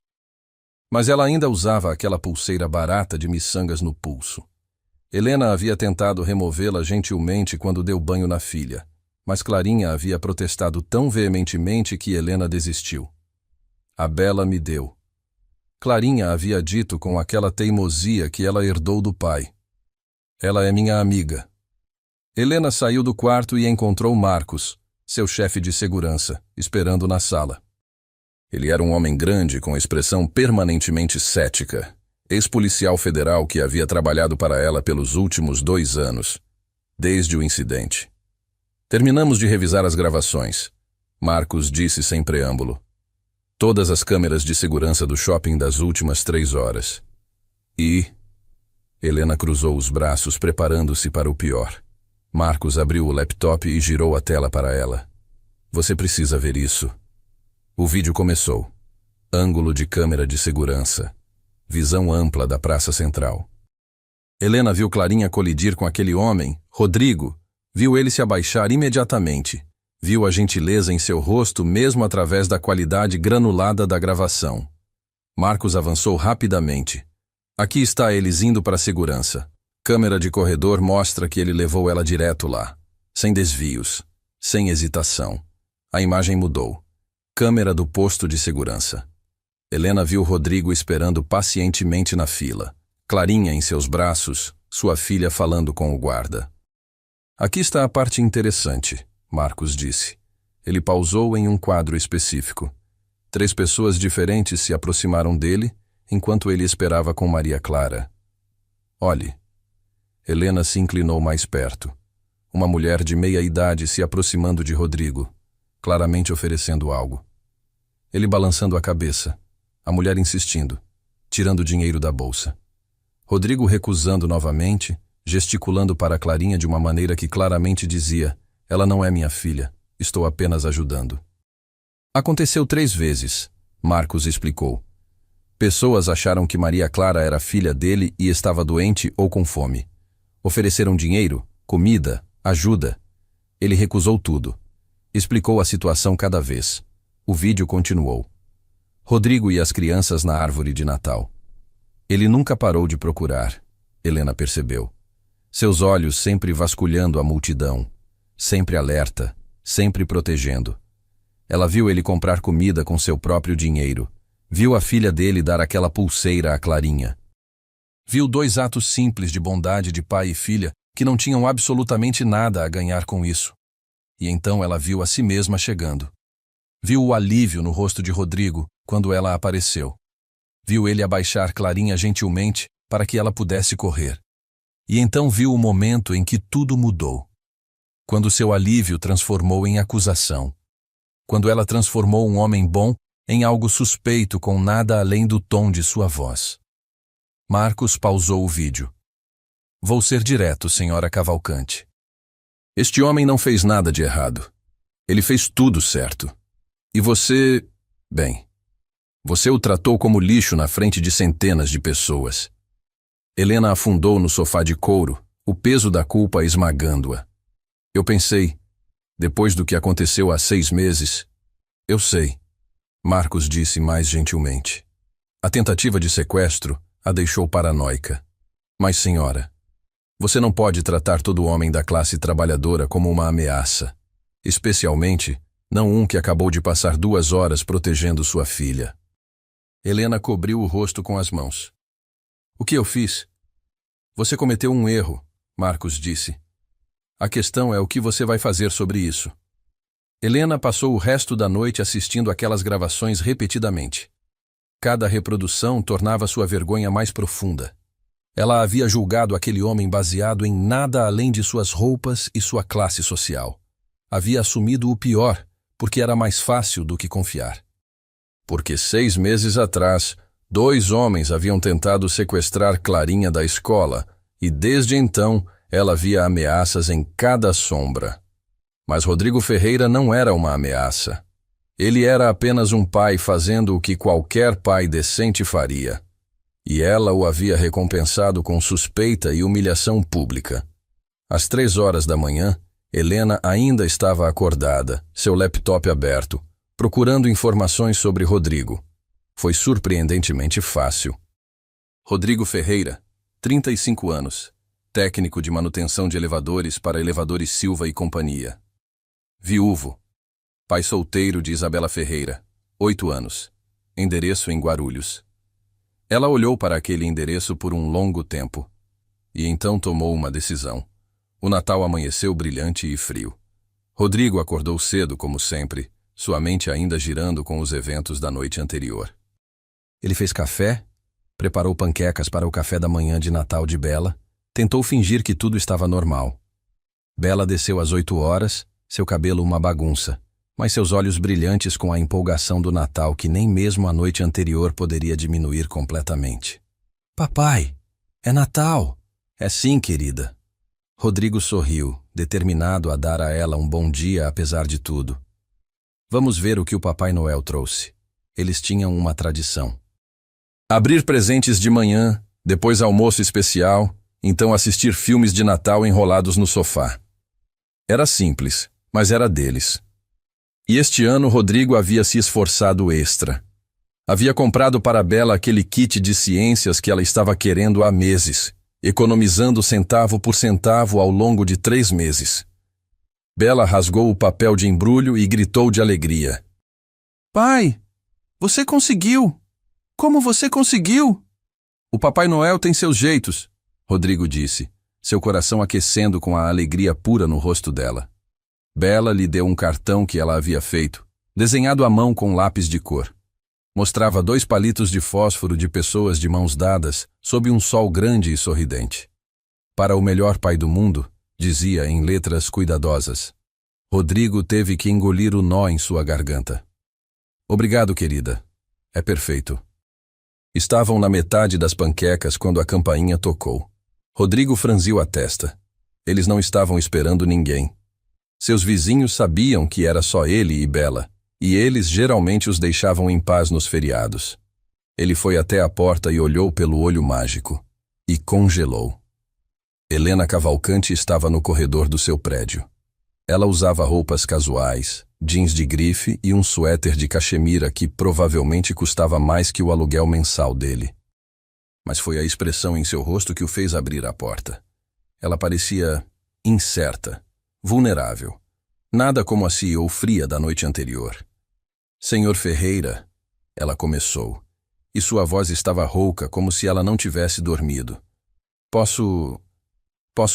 Mas ela ainda usava aquela pulseira barata de miçangas no pulso. Helena havia tentado removê-la gentilmente quando deu banho na filha, mas Clarinha havia protestado tão veementemente que Helena desistiu. A Bela me deu. Clarinha havia dito com aquela teimosia que ela herdou do pai. Ela é minha amiga. Helena saiu do quarto e encontrou Marcos, seu chefe de segurança, esperando na sala. Ele era um homem grande com expressão permanentemente cética, ex-policial federal que havia trabalhado para ela pelos últimos 2 anos, desde o incidente. Terminamos de revisar as gravações, Marcos disse sem preâmbulo. Todas as câmeras de segurança do shopping das últimas 3 horas. E... Helena cruzou os braços preparando-se para o pior. Marcos abriu o laptop e girou a tela para ela. Você precisa ver isso. O vídeo começou. Ângulo de câmera de segurança. Visão ampla da Praça Central. Helena viu Clarinha colidir com aquele homem, Rodrigo. Viu ele se abaixar imediatamente. Viu a gentileza em seu rosto mesmo através da qualidade granulada da gravação. Marcos avançou rapidamente. Aqui está eles indo para a segurança. Câmera de corredor mostra que ele levou ela direto lá. Sem desvios. Sem hesitação. A imagem mudou. Câmera do posto de segurança. Helena viu Rodrigo esperando pacientemente na fila. Clarinha em seus braços, sua filha falando com o guarda. Aqui está a parte interessante, Marcos disse. Ele pausou em um quadro específico. 3 pessoas diferentes se aproximaram dele, enquanto ele esperava com Maria Clara. Olhe. Helena se inclinou mais perto. Uma mulher de meia idade se aproximando de Rodrigo, claramente oferecendo algo. Ele balançando a cabeça. A mulher insistindo, tirando dinheiro da bolsa. Rodrigo recusando novamente, gesticulando para Clarinha de uma maneira que claramente dizia: ela não é minha filha, estou apenas ajudando. Aconteceu 3 vezes, Marcos explicou. Pessoas acharam que Maria Clara era filha dele e estava doente ou com fome. Ofereceram dinheiro, comida, ajuda. Ele recusou tudo. Explicou a situação cada vez. O vídeo continuou. Rodrigo e as crianças na árvore de Natal. Ele nunca parou de procurar, Helena percebeu. Seus olhos sempre vasculhando a multidão, sempre alerta, sempre protegendo. Ela viu ele comprar comida com seu próprio dinheiro, viu a filha dele dar aquela pulseira a Clarinha. Viu 2 atos simples de bondade de pai e filha que não tinham absolutamente nada a ganhar com isso. e então ela viu a si mesma chegando. Viu o alívio no rosto de Rodrigo quando ela apareceu. Viu ele abaixar Clarinha gentilmente para que ela pudesse correr. E então viu o momento em que tudo mudou. Quando seu alívio transformou em acusação. Quando ela transformou um homem bom em algo suspeito com nada além do tom de sua voz. Marcos pausou o vídeo. Vou ser direto, senhora Cavalcante. Este homem não fez nada de errado. Ele fez tudo certo. E você... bem, você o tratou como lixo na frente de centenas de pessoas. Helena afundou no sofá de couro, o peso da culpa esmagando-a. Eu pensei, depois do que aconteceu há 6 meses, eu sei, Marcos disse mais gentilmente. A tentativa de sequestro a deixou paranoica. Mas, senhora, você não pode tratar todo homem da classe trabalhadora como uma ameaça, especialmente não um que acabou de passar 2 horas protegendo sua filha. Helena cobriu o rosto com as mãos. O que eu fiz? Você cometeu um erro, Marcos disse. A questão é o que você vai fazer sobre isso. Helena passou o resto da noite assistindo aquelas gravações repetidamente. Cada reprodução tornava sua vergonha mais profunda. Ela havia julgado aquele homem baseado em nada além de suas roupas e sua classe social. Havia assumido o pior, porque era mais fácil do que confiar. Porque 6 meses atrás, 2 homens haviam tentado sequestrar Clarinha da escola, e desde então ela via ameaças em cada sombra. Mas Rodrigo Ferreira não era uma ameaça. Ele era apenas um pai fazendo o que qualquer pai decente faria. E ela o havia recompensado com suspeita e humilhação pública. Às 3 horas da manhã, Helena ainda estava acordada, seu laptop aberto, procurando informações sobre Rodrigo. Foi surpreendentemente fácil. Rodrigo Ferreira, 35 anos, técnico de manutenção de elevadores para Elevadores Silva e Companhia. Viúvo. Pai solteiro de Isabela Ferreira, 8 anos. Endereço em Guarulhos. Ela olhou para aquele endereço por um longo tempo. E então tomou uma decisão. O Natal amanheceu brilhante e frio. Rodrigo acordou cedo, como sempre, sua mente ainda girando com os eventos da noite anterior. Ele fez café, preparou panquecas para o café da manhã de Natal de Bela, tentou fingir que tudo estava normal. Bela desceu às 8 horas, seu cabelo uma bagunça, mas seus olhos brilhantes com a empolgação do Natal que nem mesmo a noite anterior poderia diminuir completamente. Papai, é Natal! É sim, querida. Rodrigo sorriu, determinado a dar a ela um bom dia apesar de tudo. Vamos ver o que o Papai Noel trouxe. Eles tinham uma tradição. Abrir presentes de manhã, depois almoço especial, então assistir filmes de Natal enrolados no sofá. Era simples, mas era deles. E este ano Rodrigo havia se esforçado extra. Havia comprado para Bela aquele kit de ciências que ela estava querendo há meses, economizando centavo por centavo ao longo de 3 meses. Bela rasgou o papel de embrulho e gritou de alegria. Pai, você conseguiu! Como você conseguiu? O Papai Noel tem seus jeitos, Rodrigo disse, seu coração aquecendo com a alegria pura no rosto dela. Bela lhe deu um cartão que ela havia feito, desenhado à mão com lápis de cor. Mostrava 2 palitos de fósforo de pessoas de mãos dadas sob um sol grande e sorridente. Para o melhor pai do mundo, dizia em letras cuidadosas. Rodrigo teve que engolir o nó em sua garganta. Obrigado, querida. É perfeito. Estavam na metade das panquecas quando a campainha tocou. Rodrigo franziu a testa. Eles não estavam esperando ninguém. Seus vizinhos sabiam que era só ele e Bela, e eles geralmente os deixavam em paz nos feriados. Ele foi até a porta e olhou pelo olho mágico. E congelou. Helena Cavalcante estava no corredor do seu prédio. Ela usava roupas casuais, jeans de grife e um suéter de cachemira que provavelmente custava mais que o aluguel mensal dele. Mas foi a expressão em seu rosto que o fez abrir a porta. Ela parecia incerta, vulnerável. Nada como a CEO fria da noite anterior. Senhor Ferreira, ela começou, e sua voz estava rouca como se ela não tivesse dormido. Posso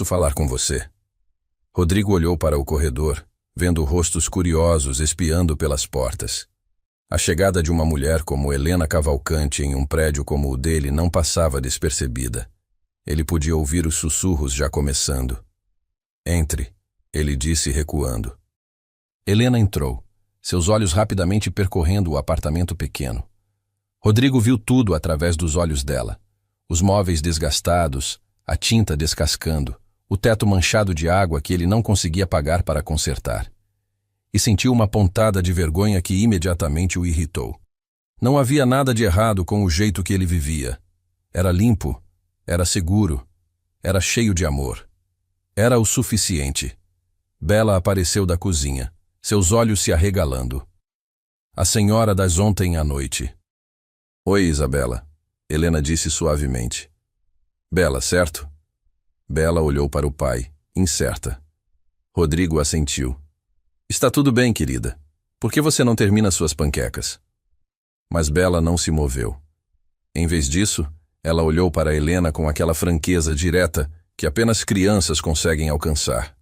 falar com você? Rodrigo olhou para o corredor, vendo rostos curiosos espiando pelas portas. A chegada de uma mulher como Helena Cavalcante em um prédio como o dele não passava despercebida. Ele podia ouvir os sussurros já começando. "Entre", ele disse recuando. Helena entrou, seus olhos rapidamente percorrendo o apartamento pequeno. Rodrigo viu tudo através dos olhos dela. Os móveis desgastados, a tinta descascando, o teto manchado de água que ele não conseguia pagar para consertar. E sentiu uma pontada de vergonha que imediatamente o irritou. Não havia nada de errado com o jeito que ele vivia. Era limpo, era seguro, era cheio de amor. Era o suficiente. Bela apareceu da cozinha, seus olhos se arregalando. "A senhora das ontem à noite." "Oi, Isabela", Helena disse suavemente. "Bela, certo?" Bela olhou para o pai, incerta. Rodrigo assentiu. "Está tudo bem, querida. Por que você não termina suas panquecas?" Mas Bela não se moveu. Em vez disso, ela olhou para Helena com aquela franqueza direta que apenas crianças conseguem alcançar.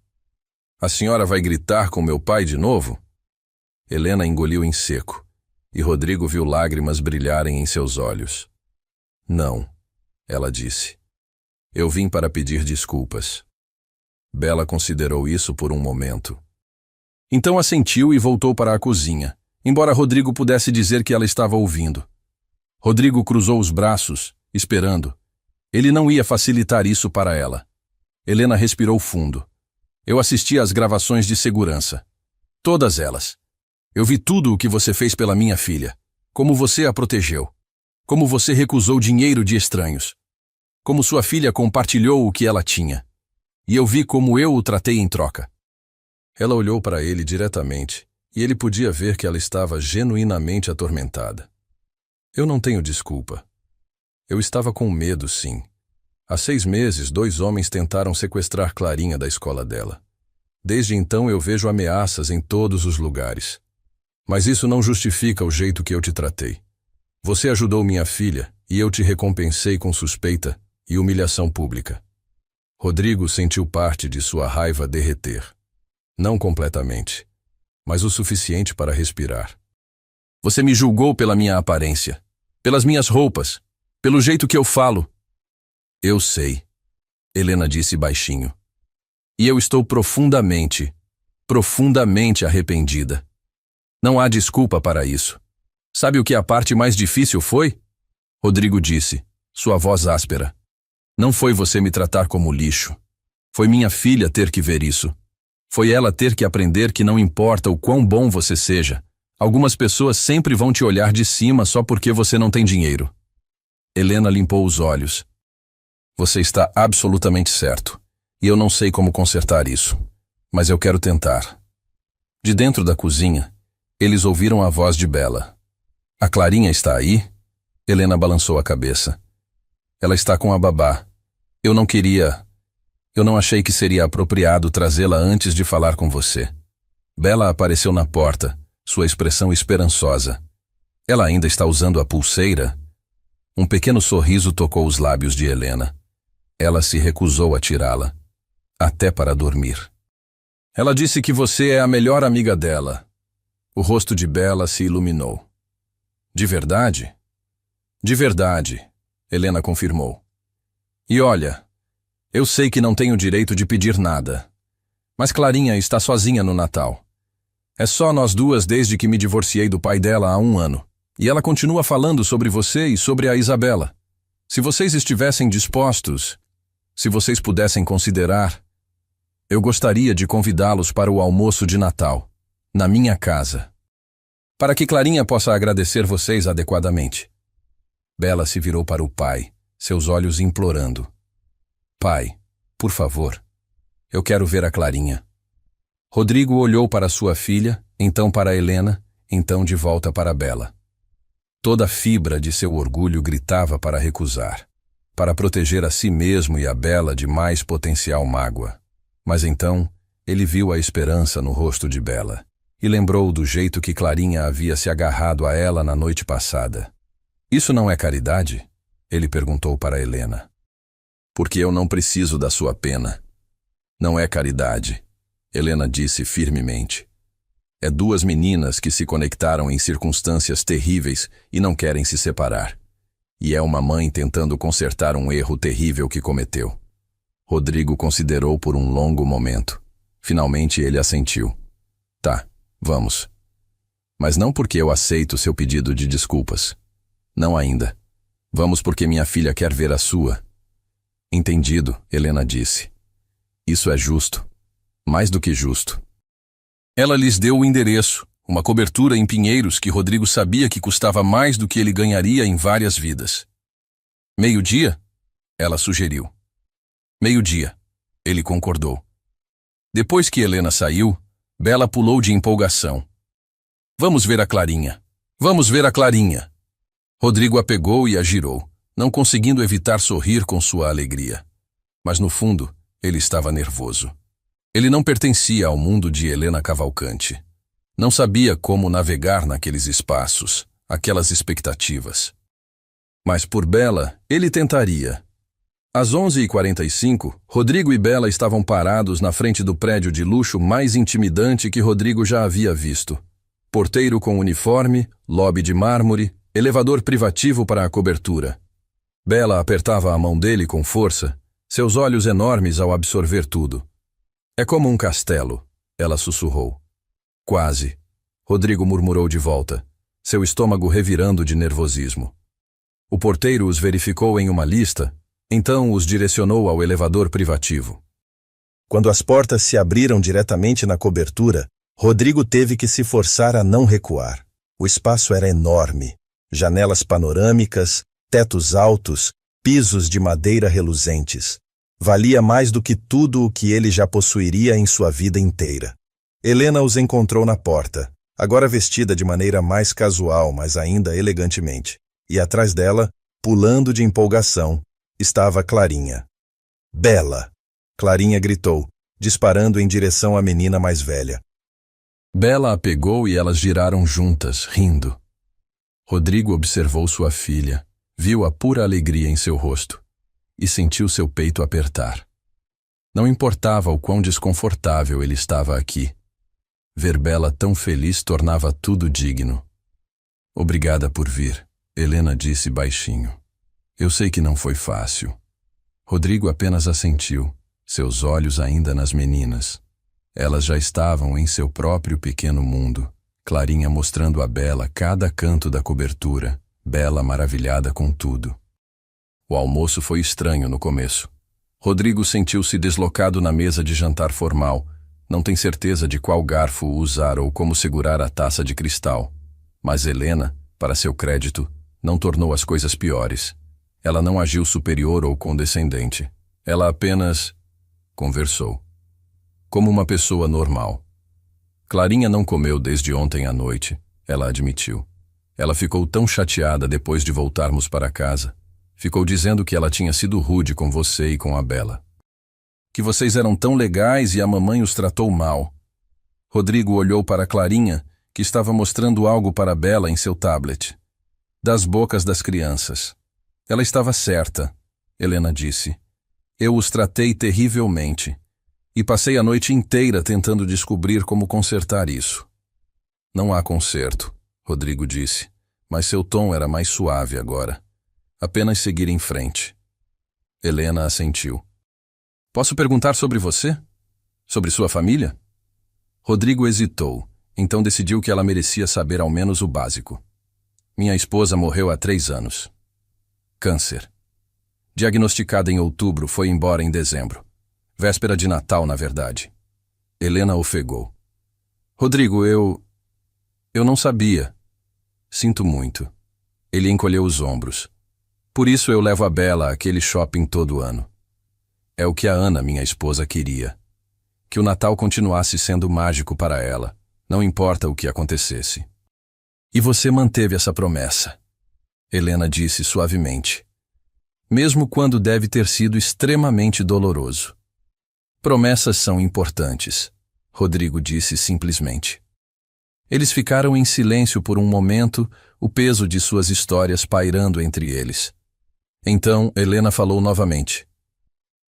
"A senhora vai gritar com meu pai de novo?" Helena engoliu em seco, e Rodrigo viu lágrimas brilharem em seus olhos. "Não", ela disse. "Eu vim para pedir desculpas." Bela considerou isso por um momento. Então assentiu e voltou para a cozinha, embora Rodrigo pudesse dizer que ela estava ouvindo. Rodrigo cruzou os braços, esperando. Ele não ia facilitar isso para ela. Helena respirou fundo. "Eu assisti às gravações de segurança. Todas elas. Eu vi tudo o que você fez pela minha filha. Como você a protegeu. Como você recusou dinheiro de estranhos. Como sua filha compartilhou o que ela tinha. E eu vi como eu o tratei em troca." Ela olhou para ele diretamente, e ele podia ver que ela estava genuinamente atormentada. "Eu não tenho desculpa. Eu estava com medo, sim. Há 6 meses, 2 homens tentaram sequestrar Clarinha da escola dela. Desde então eu vejo ameaças em todos os lugares. Mas isso não justifica o jeito que eu te tratei. Você ajudou minha filha, e eu te recompensei com suspeita e humilhação pública." Rodrigo sentiu parte de sua raiva derreter. Não completamente, mas o suficiente para respirar. "Você me julgou pela minha aparência, pelas minhas roupas, pelo jeito que eu falo." "Eu sei", Helena disse baixinho. "E eu estou profundamente arrependida. Não há desculpa para isso. Sabe o que a parte mais difícil foi?" Rodrigo disse, sua voz áspera. "Não foi você me tratar como lixo. Foi minha filha ter que ver isso. Foi ela ter que aprender que não importa o quão bom você seja, algumas pessoas sempre vão te olhar de cima só porque você não tem dinheiro." Helena limpou os olhos. "Você está absolutamente certo, e eu não sei como consertar isso, mas eu quero tentar." De dentro da cozinha, eles ouviram a voz de Bela. "A Clarinha está aí?" Helena balançou a cabeça. "Ela está com a babá. Eu não achei que seria apropriado trazê-la antes de falar com você." Bela apareceu na porta, sua expressão esperançosa. "Ela ainda está usando a pulseira?" Um pequeno sorriso tocou os lábios de Helena. Ela se recusou a tirá-la, até para dormir. "Ela disse que você é a melhor amiga dela." O rosto de Bela se iluminou. "De verdade?" "De verdade", Helena confirmou. "E olha, eu sei que não tenho direito de pedir nada, mas Clarinha está sozinha no Natal. É só nós duas desde que me divorciei do pai dela há 1 ano, e ela continua falando sobre você e sobre a Isabela. Se vocês estivessem dispostos, se vocês pudessem considerar, eu gostaria de convidá-los para o almoço de Natal, na minha casa, para que Clarinha possa agradecer vocês adequadamente." Bela se virou para o pai, seus olhos implorando. "Pai, por favor, eu quero ver a Clarinha." Rodrigo olhou para sua filha, então para Helena, então de volta para Bela. Toda a fibra de seu orgulho gritava para recusar, para proteger a si mesmo e a Bela de mais potencial mágoa. Mas então, ele viu a esperança no rosto de Bela, e lembrou do jeito que Clarinha havia se agarrado a ela na noite passada. "Isso não é caridade?" ele perguntou para Helena. "Porque eu não preciso da sua pena." "Não é caridade." Helena disse firmemente. É duas meninas que se conectaram em circunstâncias terríveis e não querem se separar. E é uma mãe tentando consertar um erro terrível que cometeu. Rodrigo considerou por um longo momento. Finalmente ele assentiu. Tá, vamos. Mas não porque eu aceito seu pedido de desculpas. Não ainda. Vamos porque minha filha quer ver a sua. Entendido, Helena disse. Isso é justo. Mais do que justo. Ela lhes deu o endereço, uma cobertura em Pinheiros que Rodrigo sabia que custava mais do que ele ganharia em várias vidas. 12:00? Ela sugeriu. 12:00. Ele concordou. Depois que Helena saiu, Bela pulou de empolgação. Vamos ver a Clarinha. Vamos ver a Clarinha. Rodrigo a pegou e a girou, não conseguindo evitar sorrir com sua alegria. Mas no fundo, ele estava nervoso. Ele não pertencia ao mundo de Helena Cavalcante. Não sabia como navegar naqueles espaços, aquelas expectativas. Mas por Bela, ele tentaria. Às 11h45, Rodrigo e Bela estavam parados na frente do prédio de luxo mais intimidante que Rodrigo já havia visto. Porteiro com uniforme, lobby de mármore, elevador privativo para a cobertura. Bela apertava a mão dele com força, seus olhos enormes ao absorver tudo. É como um castelo, ela sussurrou. Quase. Rodrigo murmurou de volta, seu estômago revirando de nervosismo. O porteiro os verificou em uma lista, então os direcionou ao elevador privativo. Quando as portas se abriram diretamente na cobertura, Rodrigo teve que se forçar a não recuar. O espaço era enorme. Janelas panorâmicas, tetos altos, pisos de madeira reluzentes. Valia mais do que tudo o que ele já possuiria em sua vida inteira. Helena os encontrou na porta, agora vestida de maneira mais casual, mas ainda elegantemente. E atrás dela, pulando de empolgação, estava Clarinha. Bela! Clarinha gritou, disparando em direção à menina mais velha. Bela a pegou e elas giraram juntas, rindo. Rodrigo observou sua filha, viu a pura alegria em seu rosto e sentiu seu peito apertar. Não importava o quão desconfortável ele estava aqui. Ver Bela tão feliz tornava tudo digno. Obrigada por vir, Helena disse baixinho. Eu sei que não foi fácil. Rodrigo apenas assentiu, seus olhos ainda nas meninas. Elas já estavam em seu próprio pequeno mundo, Clarinha mostrando a Bela cada canto da cobertura, Bela maravilhada com tudo. O almoço foi estranho no começo. Rodrigo sentiu-se deslocado na mesa de jantar formal. Não tem certeza de qual garfo usar ou como segurar a taça de cristal. Mas Helena, para seu crédito, não tornou as coisas piores. Ela não agiu superior ou condescendente. Ela apenas conversou. Como uma pessoa normal. Clarinha não comeu desde ontem à noite, ela admitiu. Ela ficou tão chateada depois de voltarmos para casa. Ficou dizendo que ela tinha sido rude com você e com a Bela. Que vocês eram tão legais e a mamãe os tratou mal. Rodrigo olhou para Clarinha, que estava mostrando algo para Bela em seu tablet. Das bocas das crianças. Ela estava certa, Helena disse. Eu os tratei terrivelmente. E passei a noite inteira tentando descobrir como consertar isso. Não há conserto, Rodrigo disse, mas seu tom era mais suave agora. Apenas seguir em frente. Helena assentiu. Posso perguntar sobre você? Sobre sua família? Rodrigo hesitou, então decidiu que ela merecia saber ao menos o básico. Minha esposa morreu há 3 anos. Câncer. Diagnosticada em outubro, foi embora em dezembro. Véspera de Natal, na verdade. Helena ofegou. Rodrigo, eu não sabia. Sinto muito. Ele encolheu os ombros. Por isso eu levo a Bela àquele shopping todo ano. É o que a Ana, minha esposa, queria. Que o Natal continuasse sendo mágico para ela, não importa o que acontecesse. E você manteve essa promessa, Helena disse suavemente. Mesmo quando deve ter sido extremamente doloroso. Promessas são importantes, Rodrigo disse simplesmente. Eles ficaram em silêncio por um momento, o peso de suas histórias pairando entre eles. Então, Helena falou novamente.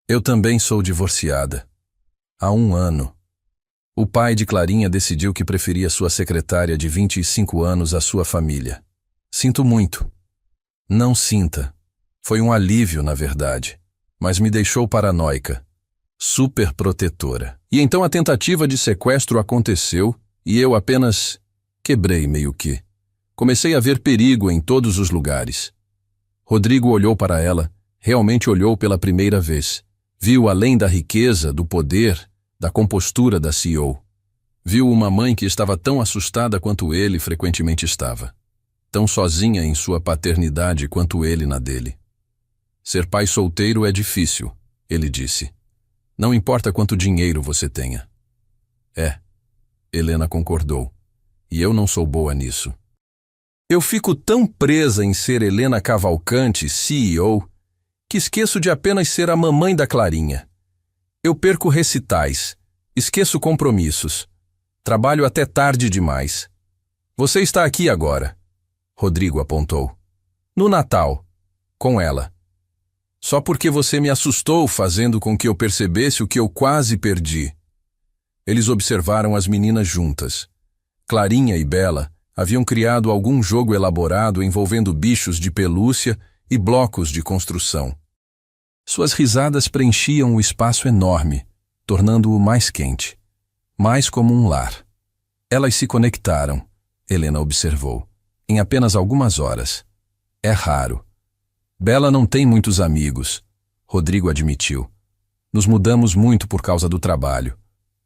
Eu também sou divorciada. Há 1 ano. O pai de Clarinha decidiu que preferia sua secretária de 25 anos à sua família. Sinto muito. Não sinta. Foi um alívio, na verdade, mas me deixou paranoica, super protetora. E então a tentativa de sequestro aconteceu e eu apenas quebrei meio que. Comecei a ver perigo em todos os lugares. Rodrigo olhou para ela, realmente olhou pela primeira vez. Viu além da riqueza, do poder, da compostura da CEO. Viu uma mãe que estava tão assustada quanto ele frequentemente estava. Tão sozinha em sua paternidade quanto ele na dele. Ser pai solteiro é difícil, ele disse. Não importa quanto dinheiro você tenha. É, Helena concordou. E eu não sou boa nisso. Eu fico tão presa em ser Helena Cavalcante, CEO, que esqueço de apenas ser a mamãe da Clarinha. Eu perco recitais, esqueço compromissos, trabalho até tarde demais. Você está aqui agora, Rodrigo apontou. No Natal, com ela. Só porque você me assustou fazendo com que eu percebesse o que eu quase perdi. Eles observaram as meninas juntas. Clarinha e Bela haviam criado algum jogo elaborado envolvendo bichos de pelúcia e blocos de construção. Suas risadas preenchiam o espaço enorme, tornando-o mais quente, mais como um lar. Elas se conectaram, Helena observou, em apenas algumas horas. É raro. Bela não tem muitos amigos, Rodrigo admitiu. Nos mudamos muito por causa do trabalho.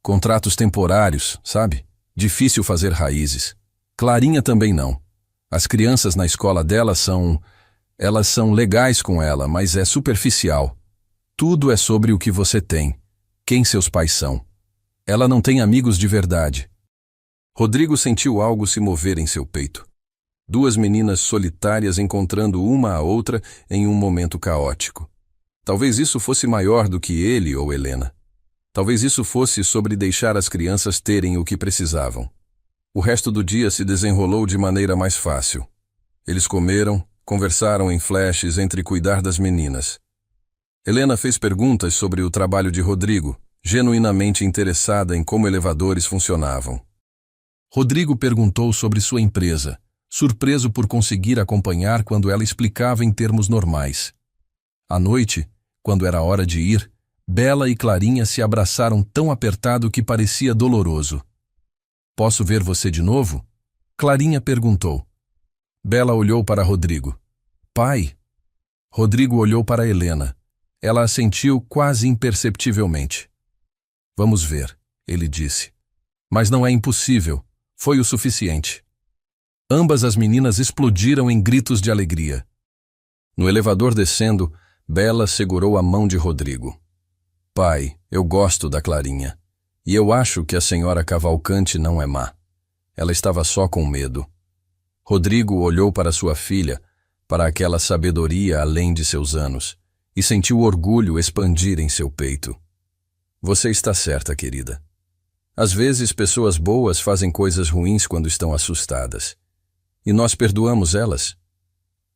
Contratos temporários, sabe? Difícil fazer raízes. Clarinha também não. As crianças na escola dela Elas são legais com ela, mas é superficial. Tudo é sobre o que você tem, quem seus pais são. Ela não tem amigos de verdade. Rodrigo sentiu algo se mover em seu peito. Duas meninas solitárias encontrando uma a outra em um momento caótico. Talvez isso fosse maior do que ele ou Helena. Talvez isso fosse sobre deixar as crianças terem o que precisavam. O resto do dia se desenrolou de maneira mais fácil. Eles comeram, conversaram em flashes entre cuidar das meninas. Helena fez perguntas sobre o trabalho de Rodrigo, genuinamente interessada em como elevadores funcionavam. Rodrigo perguntou sobre sua empresa, surpreso por conseguir acompanhar quando ela explicava em termos normais. À noite, quando era hora de ir, Bela e Clarinha se abraçaram tão apertado que parecia doloroso. Posso ver você de novo? Clarinha perguntou. Bela olhou para Rodrigo. Pai? Rodrigo olhou para Helena. Ela assentiu quase imperceptivelmente. Vamos ver, ele disse. Mas não é impossível. Foi o suficiente. Ambas as meninas explodiram em gritos de alegria. No elevador descendo, Bela segurou a mão de Rodrigo. Pai, eu gosto da Clarinha. E eu acho que a senhora Cavalcante não é má. Ela estava só com medo. Rodrigo olhou para sua filha, para aquela sabedoria além de seus anos, e sentiu orgulho expandir em seu peito. Você está certa, querida. Às vezes, pessoas boas fazem coisas ruins quando estão assustadas. E nós perdoamos elas?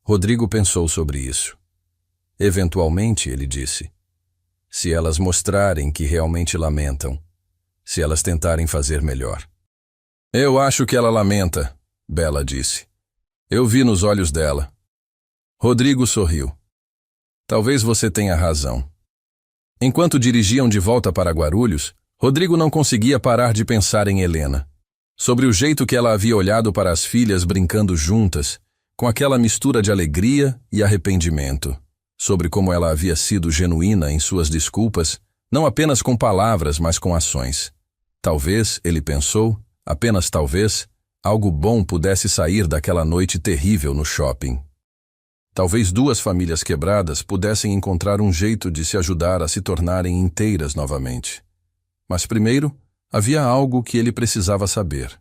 Rodrigo pensou sobre isso. Eventualmente, ele disse, se elas mostrarem que realmente lamentam, se elas tentarem fazer melhor. Eu acho que ela lamenta, Bela disse. Eu vi nos olhos dela. Rodrigo sorriu. Talvez você tenha razão. Enquanto dirigiam de volta para Guarulhos, Rodrigo não conseguia parar de pensar em Helena. Sobre o jeito que ela havia olhado para as filhas brincando juntas, com aquela mistura de alegria e arrependimento. Sobre como ela havia sido genuína em suas desculpas, não apenas com palavras, mas com ações. Talvez, ele pensou, apenas talvez, algo bom pudesse sair daquela noite terrível no shopping. Talvez duas famílias quebradas pudessem encontrar um jeito de se ajudar a se tornarem inteiras novamente. Mas primeiro, havia algo que ele precisava saber.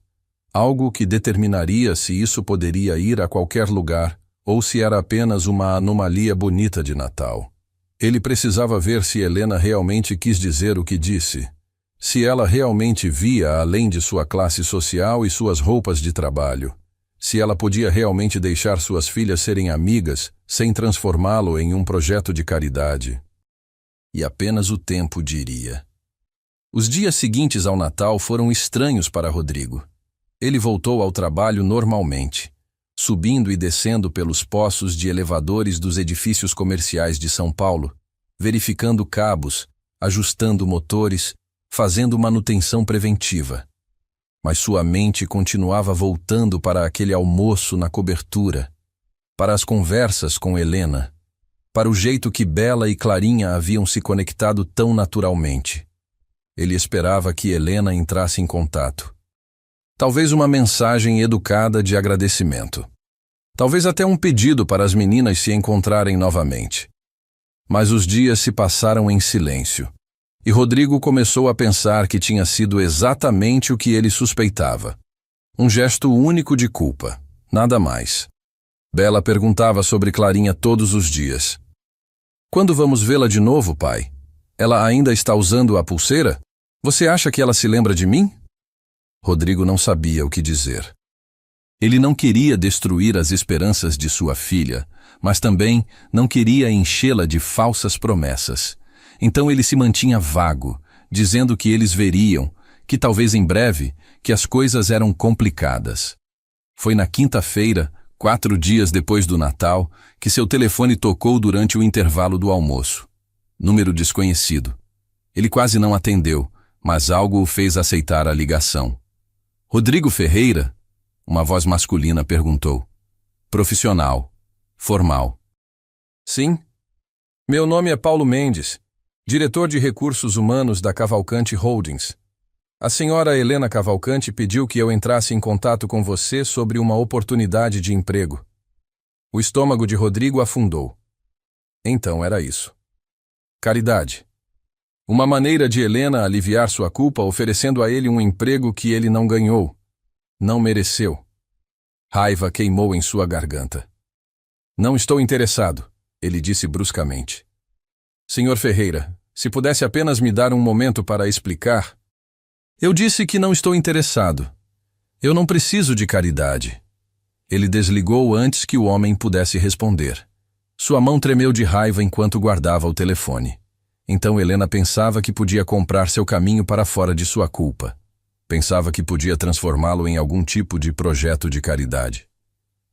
Algo que determinaria se isso poderia ir a qualquer lugar ou se era apenas uma anomalia bonita de Natal. Ele precisava ver se Helena realmente quis dizer o que disse. Se ela realmente via além de sua classe social e suas roupas de trabalho. Se ela podia realmente deixar suas filhas serem amigas sem transformá-lo em um projeto de caridade. E apenas o tempo diria. Os dias seguintes ao Natal foram estranhos para Rodrigo. Ele voltou ao trabalho normalmente, subindo e descendo pelos poços de elevadores dos edifícios comerciais de São Paulo, verificando cabos, ajustando motores, fazendo manutenção preventiva. Mas sua mente continuava voltando para aquele almoço na cobertura, para as conversas com Helena, para o jeito que Bela e Clarinha haviam se conectado tão naturalmente. Ele esperava que Helena entrasse em contato. Talvez uma mensagem educada de agradecimento. Talvez até um pedido para as meninas se encontrarem novamente. Mas os dias se passaram em silêncio, e Rodrigo começou a pensar que tinha sido exatamente o que ele suspeitava. Um gesto único de culpa, nada mais. Bela perguntava sobre Clarinha todos os dias. Quando vamos vê-la de novo, pai? Ela ainda está usando a pulseira? Você acha que ela se lembra de mim? Rodrigo não sabia o que dizer. Ele não queria destruir as esperanças de sua filha, mas também não queria enchê-la de falsas promessas. Então ele se mantinha vago, dizendo que eles veriam, que talvez em breve, que as coisas eram complicadas. Foi na quinta-feira, 4 dias depois do Natal, que seu telefone tocou durante o intervalo do almoço. Número desconhecido. Ele quase não atendeu, mas algo o fez aceitar a ligação. Rodrigo Ferreira? Uma voz masculina perguntou. Profissional. Formal. Sim. Meu nome é Paulo Mendes, diretor de recursos humanos da Cavalcante Holdings. A senhora Helena Cavalcante pediu que eu entrasse em contato com você sobre uma oportunidade de emprego. O estômago de Rodrigo afundou. Então era isso. Caridade. Uma maneira de Helena aliviar sua culpa oferecendo a ele um emprego que ele não ganhou. Não mereceu. Raiva queimou em sua garganta. Não estou interessado, ele disse bruscamente. Senhor Ferreira, se pudesse apenas me dar um momento para explicar. Eu disse que não estou interessado. Eu não preciso de caridade. Ele desligou antes que o homem pudesse responder. Sua mão tremeu de raiva enquanto guardava o telefone. Então Helena pensava que podia comprar seu caminho para fora de sua culpa. Pensava que podia transformá-lo em algum tipo de projeto de caridade.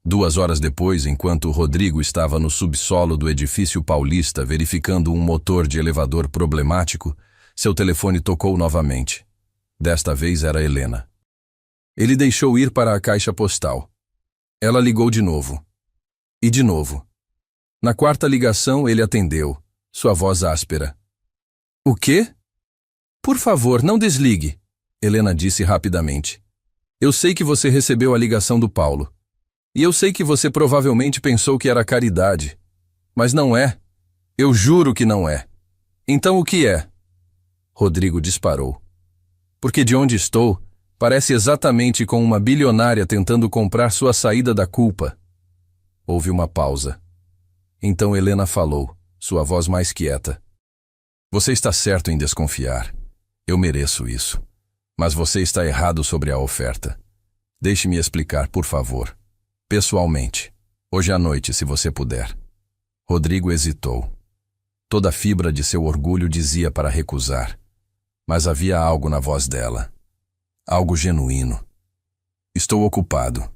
2 horas depois, enquanto Rodrigo estava no subsolo do edifício paulista verificando um motor de elevador problemático, seu telefone tocou novamente. Desta vez era Helena. Ele deixou ir para a caixa postal. Ela ligou de novo. E de novo. Na 4ª ligação ele atendeu, sua voz áspera. O quê? Por favor, não desligue, Helena disse rapidamente. Eu sei que você recebeu a ligação do Paulo. E eu sei que você provavelmente pensou que era caridade. Mas não é. Eu juro que não é. Então o que é? Rodrigo disparou. Porque de onde estou, parece exatamente com uma bilionária tentando comprar sua saída da culpa. Houve uma pausa. Então Helena falou, sua voz mais quieta. Você está certo em desconfiar. Eu mereço isso. Mas você está errado sobre a oferta. Deixe-me explicar, por favor. Pessoalmente. Hoje à noite, se você puder. Rodrigo hesitou. Toda a fibra de seu orgulho dizia para recusar. Mas havia algo na voz dela. Algo genuíno. Estou ocupado.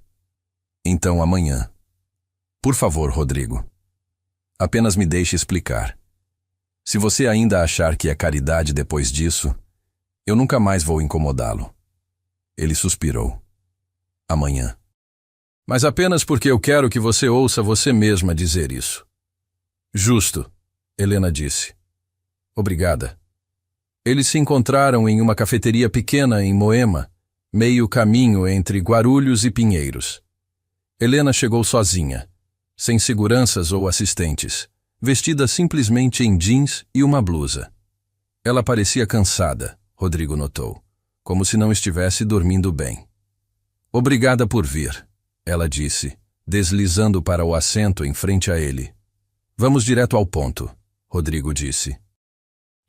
Então amanhã. Por favor, Rodrigo. Apenas me deixe explicar. Se você ainda achar que é caridade depois disso, eu nunca mais vou incomodá-lo. Ele suspirou. Amanhã. Mas apenas porque eu quero que você ouça você mesma dizer isso. Justo, Helena disse. Obrigada. Eles se encontraram em uma cafeteria pequena em Moema, meio caminho entre Guarulhos e Pinheiros. Helena chegou sozinha, sem seguranças ou assistentes, vestida simplesmente em jeans e uma blusa. Ela parecia cansada, Rodrigo notou, como se não estivesse dormindo bem. Obrigada por vir, ela disse, deslizando para o assento em frente a ele. Vamos direto ao ponto, Rodrigo disse.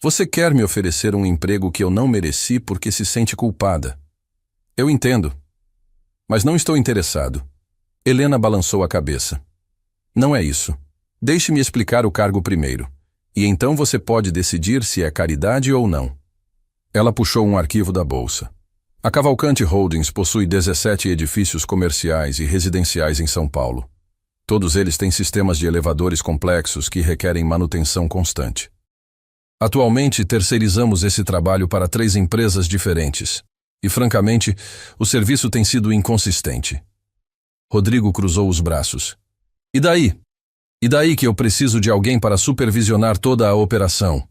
Você quer me oferecer um emprego que eu não mereci porque se sente culpada. Eu entendo. Mas não estou interessado. Helena balançou a cabeça. Não é isso. Deixe-me explicar o cargo primeiro. E então você pode decidir se é caridade ou não. Ela puxou um arquivo da bolsa. A Cavalcante Holdings possui 17 edifícios comerciais e residenciais em São Paulo. Todos eles têm sistemas de elevadores complexos que requerem manutenção constante. Atualmente, terceirizamos esse trabalho para 3 empresas diferentes. E, francamente, o serviço tem sido inconsistente. Rodrigo cruzou os braços. E daí? E daí que eu preciso de alguém para supervisionar toda a operação?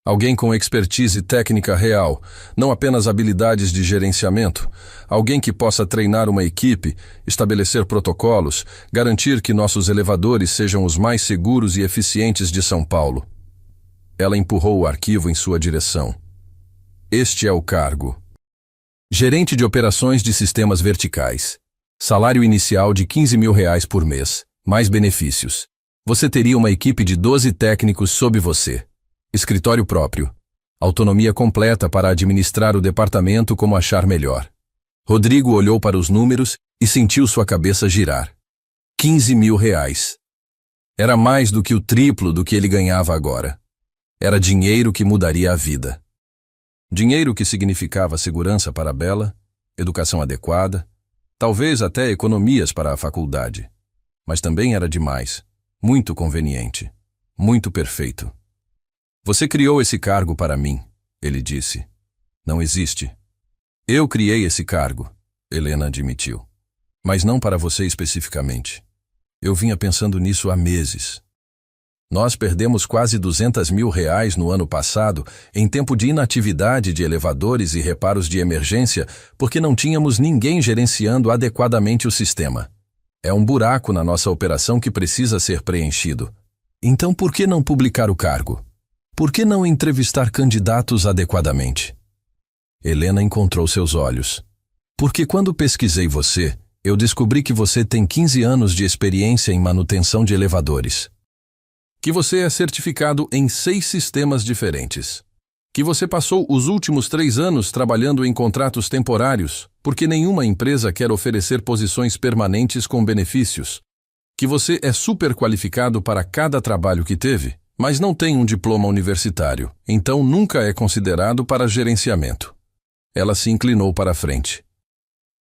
Alguém com expertise técnica real, não apenas habilidades de gerenciamento. Alguém que possa treinar uma equipe, estabelecer protocolos, garantir que nossos elevadores sejam os mais seguros e eficientes de São Paulo. Ela empurrou o arquivo em sua direção. Este é o cargo. Gerente de operações de sistemas verticais. Salário inicial de R$ 15.000 por mês, mais benefícios. Você teria uma equipe de 12 técnicos sob você. Escritório próprio. Autonomia completa para administrar o departamento como achar melhor. Rodrigo olhou para os números e sentiu sua cabeça girar. R$ 15.000. Era mais do que o triplo do que ele ganhava agora. Era dinheiro que mudaria a vida. Dinheiro que significava segurança para a Bela, educação adequada, talvez até economias para a faculdade. Mas também era demais, muito conveniente, muito perfeito. Você criou esse cargo para mim, ele disse. Não existe. Eu criei esse cargo, Helena admitiu. Mas não para você especificamente. Eu vinha pensando nisso há meses. Nós perdemos quase R$ 200.000 no ano passado em tempo de inatividade de elevadores e reparos de emergência porque não tínhamos ninguém gerenciando adequadamente o sistema. É um buraco na nossa operação que precisa ser preenchido. Então por que não publicar o cargo? Por que não entrevistar candidatos adequadamente? Helena encontrou seus olhos. Porque quando pesquisei você, eu descobri que você tem 15 anos de experiência em manutenção de elevadores. Que você é certificado em 6 sistemas diferentes. Que você passou os últimos 3 anos trabalhando em contratos temporários, porque nenhuma empresa quer oferecer posições permanentes com benefícios. Que você é super qualificado para cada trabalho que teve, mas não tem um diploma universitário, então nunca é considerado para gerenciamento. Ela se inclinou para a frente.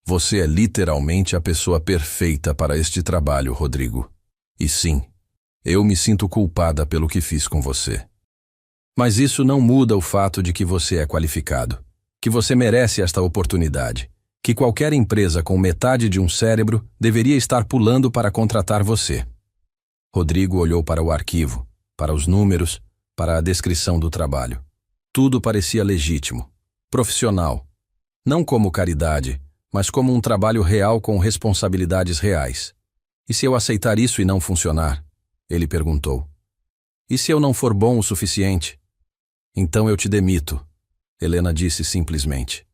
Você é literalmente a pessoa perfeita para este trabalho, Rodrigo. E sim, eu me sinto culpada pelo que fiz com você. Mas isso não muda o fato de que você é qualificado, que você merece esta oportunidade, que qualquer empresa com metade de um cérebro deveria estar pulando para contratar você. Rodrigo olhou para o arquivo, para os números, para a descrição do trabalho. Tudo parecia legítimo, profissional, não como caridade, mas como um trabalho real com responsabilidades reais. E se eu aceitar isso e não funcionar? Ele perguntou. E se eu não for bom o suficiente? Então eu te demito, Helena disse simplesmente.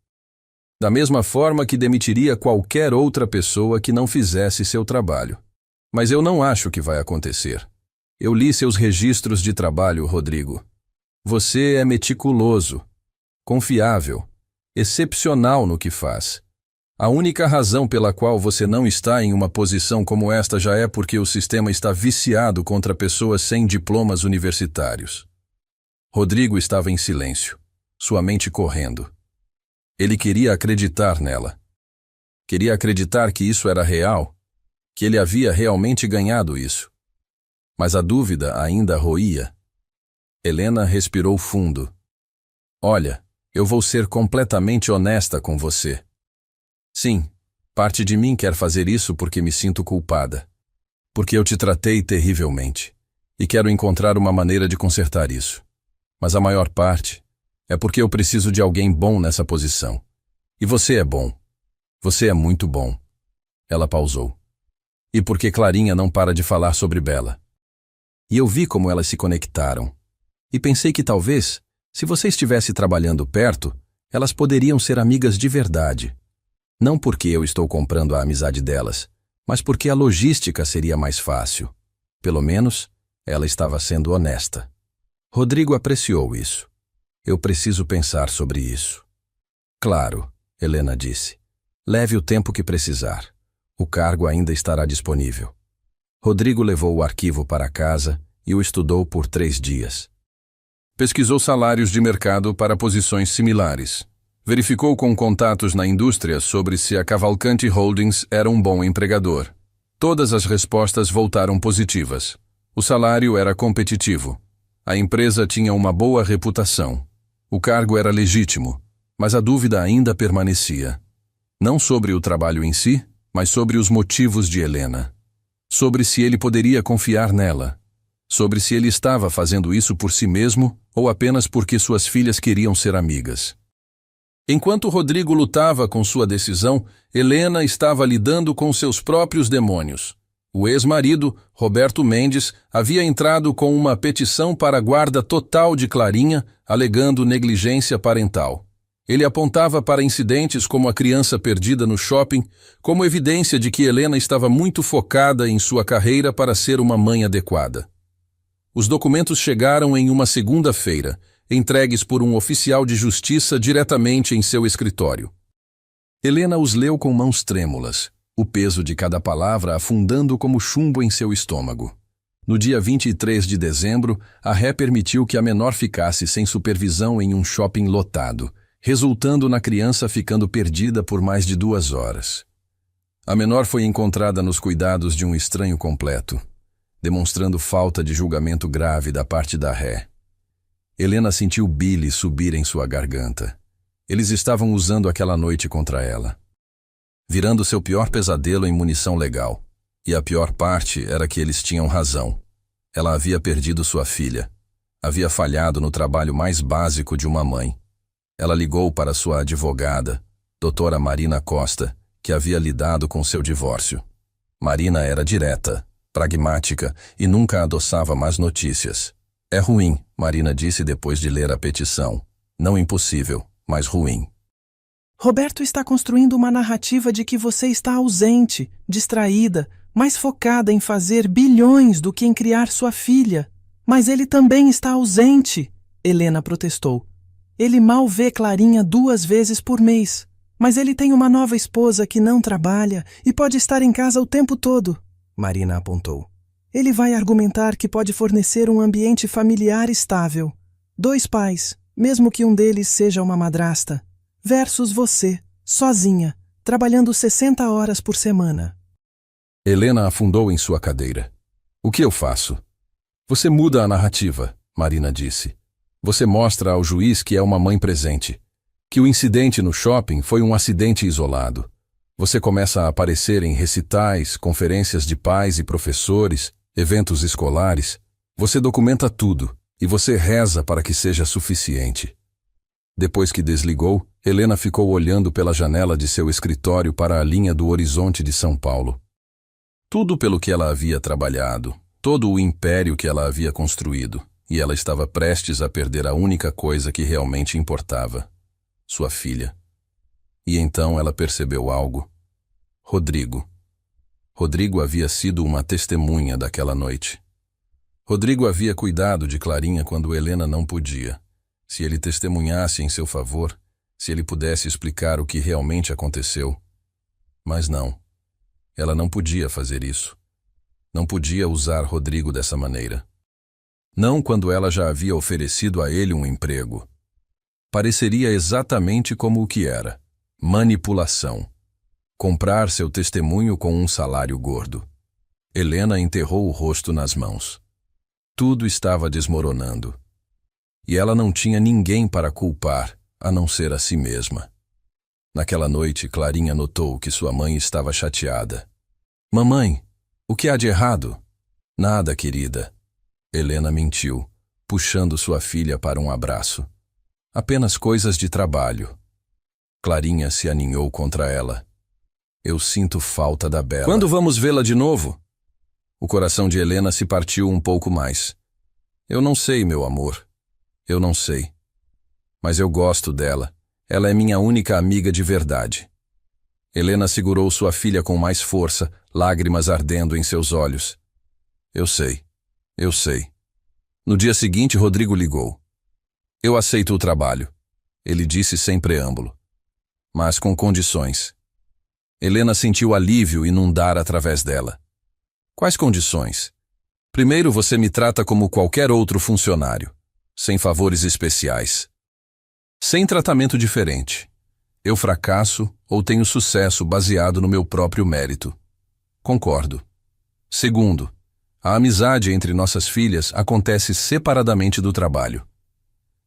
Da mesma forma que demitiria qualquer outra pessoa que não fizesse seu trabalho. Mas eu não acho que vai acontecer. Eu li seus registros de trabalho, Rodrigo. Você é meticuloso, confiável, excepcional no que faz. A única razão pela qual você não está em uma posição como esta já é porque o sistema está viciado contra pessoas sem diplomas universitários. Rodrigo estava em silêncio, sua mente correndo. Ele queria acreditar nela. Queria acreditar que isso era real, que ele havia realmente ganhado isso. Mas a dúvida ainda roía. Helena respirou fundo. Olha, eu vou ser completamente honesta com você. Sim, parte de mim quer fazer isso porque me sinto culpada. Porque eu te tratei terrivelmente. E quero encontrar uma maneira de consertar isso. Mas a maior parte é porque eu preciso de alguém bom nessa posição. E você é bom. Você é muito bom. Ela pausou. E porque Clarinha não para de falar sobre Bela. E eu vi como elas se conectaram. E pensei que talvez, se você estivesse trabalhando perto, elas poderiam ser amigas de verdade. Não porque eu estou comprando a amizade delas, mas porque a logística seria mais fácil. Pelo menos, ela estava sendo honesta. Rodrigo apreciou isso. Eu preciso pensar sobre isso. Claro, Helena disse. Leve o tempo que precisar. O cargo ainda estará disponível. Rodrigo levou o arquivo para casa e o estudou por 3 dias. Pesquisou salários de mercado para posições similares. Verificou com contatos na indústria sobre se a Cavalcante Holdings era um bom empregador. Todas as respostas voltaram positivas. O salário era competitivo. A empresa tinha uma boa reputação. O cargo era legítimo, mas a dúvida ainda permanecia. Não sobre o trabalho em si, mas sobre os motivos de Helena. Sobre se ele poderia confiar nela. Sobre se ele estava fazendo isso por si mesmo ou apenas porque suas filhas queriam ser amigas. Enquanto Rodrigo lutava com sua decisão, Helena estava lidando com seus próprios demônios. O ex-marido, Roberto Mendes, havia entrado com uma petição para a guarda total de Clarinha, alegando negligência parental. Ele apontava para incidentes como a criança perdida no shopping, como evidência de que Helena estava muito focada em sua carreira para ser uma mãe adequada. Os documentos chegaram em uma segunda-feira, entregues por um oficial de justiça diretamente em seu escritório. Helena os leu com mãos trêmulas, o peso de cada palavra afundando como chumbo em seu estômago. No dia 23 de dezembro, a ré permitiu que a menor ficasse sem supervisão em um shopping lotado, resultando na criança ficando perdida por mais de 2 horas. A menor foi encontrada nos cuidados de um estranho completo, demonstrando falta de julgamento grave da parte da ré. Helena sentiu bile subir em sua garganta. Eles estavam usando aquela noite contra ela, virando seu pior pesadelo em munição legal. E a pior parte era que eles tinham razão. Ela havia perdido sua filha. Havia falhado no trabalho mais básico de uma mãe. Ela ligou para sua advogada, doutora Marina Costa, que havia lidado com seu divórcio. Marina era direta, pragmática e nunca adoçava más notícias. É ruim, Marina disse depois de ler a petição. Não impossível, mas ruim. Roberto está construindo uma narrativa de que você está ausente, distraída, mais focada em fazer bilhões do que em criar sua filha. Mas ele também está ausente, Helena protestou. Ele mal vê Clarinha 2 vezes por mês. Mas ele tem uma nova esposa que não trabalha e pode estar em casa o tempo todo, Marina apontou. Ele vai argumentar que pode fornecer um ambiente familiar estável. 2 pais, mesmo que um deles seja uma madrasta, versus você, sozinha, trabalhando 60 horas por semana. Helena afundou em sua cadeira. O que eu faço? Você muda a narrativa, Marina disse. Você mostra ao juiz que é uma mãe presente, que o incidente no shopping foi um acidente isolado. Você começa a aparecer em recitais, conferências de pais e professores, eventos escolares. Você documenta tudo e você reza para que seja suficiente. Depois que desligou, Helena ficou olhando pela janela de seu escritório para a linha do horizonte de São Paulo. Tudo pelo que ela havia trabalhado, todo o império que ela havia construído, e ela estava prestes a perder a única coisa que realmente importava, sua filha. E então ela percebeu algo. Rodrigo. Rodrigo havia sido uma testemunha daquela noite. Rodrigo havia cuidado de Clarinha quando Helena não podia. Se ele testemunhasse em seu favor, se ele pudesse explicar o que realmente aconteceu. Mas não. Ela não podia fazer isso. Não podia usar Rodrigo dessa maneira. Não quando ela já havia oferecido a ele um emprego. Pareceria exatamente como o que era: manipulação. Comprar seu testemunho com um salário gordo. Helena enterrou o rosto nas mãos. Tudo estava desmoronando. E ela não tinha ninguém para culpar, a não ser a si mesma. Naquela noite, Clarinha notou que sua mãe estava chateada. Mamãe, o que há de errado? Nada, querida. Helena mentiu, puxando sua filha para um abraço. Apenas coisas de trabalho. Clarinha se aninhou contra ela. Eu sinto falta da Bela. Quando vamos vê-la de novo? O coração de Helena se partiu um pouco mais. Eu não sei, meu amor. Eu não sei. Mas eu gosto dela. Ela é minha única amiga de verdade. Helena segurou sua filha com mais força, lágrimas ardendo em seus olhos. Eu sei. Eu sei. No dia seguinte, Rodrigo ligou. Eu aceito o trabalho, ele disse sem preâmbulo. Mas com condições. Helena sentiu alívio inundar através dela. Quais condições? Primeiro, você me trata como qualquer outro funcionário. sem favores especiais. Sem tratamento diferente. Eu fracasso ou tenho sucesso baseado no meu próprio mérito. Concordo. Segundo, a amizade entre nossas filhas acontece separadamente do trabalho.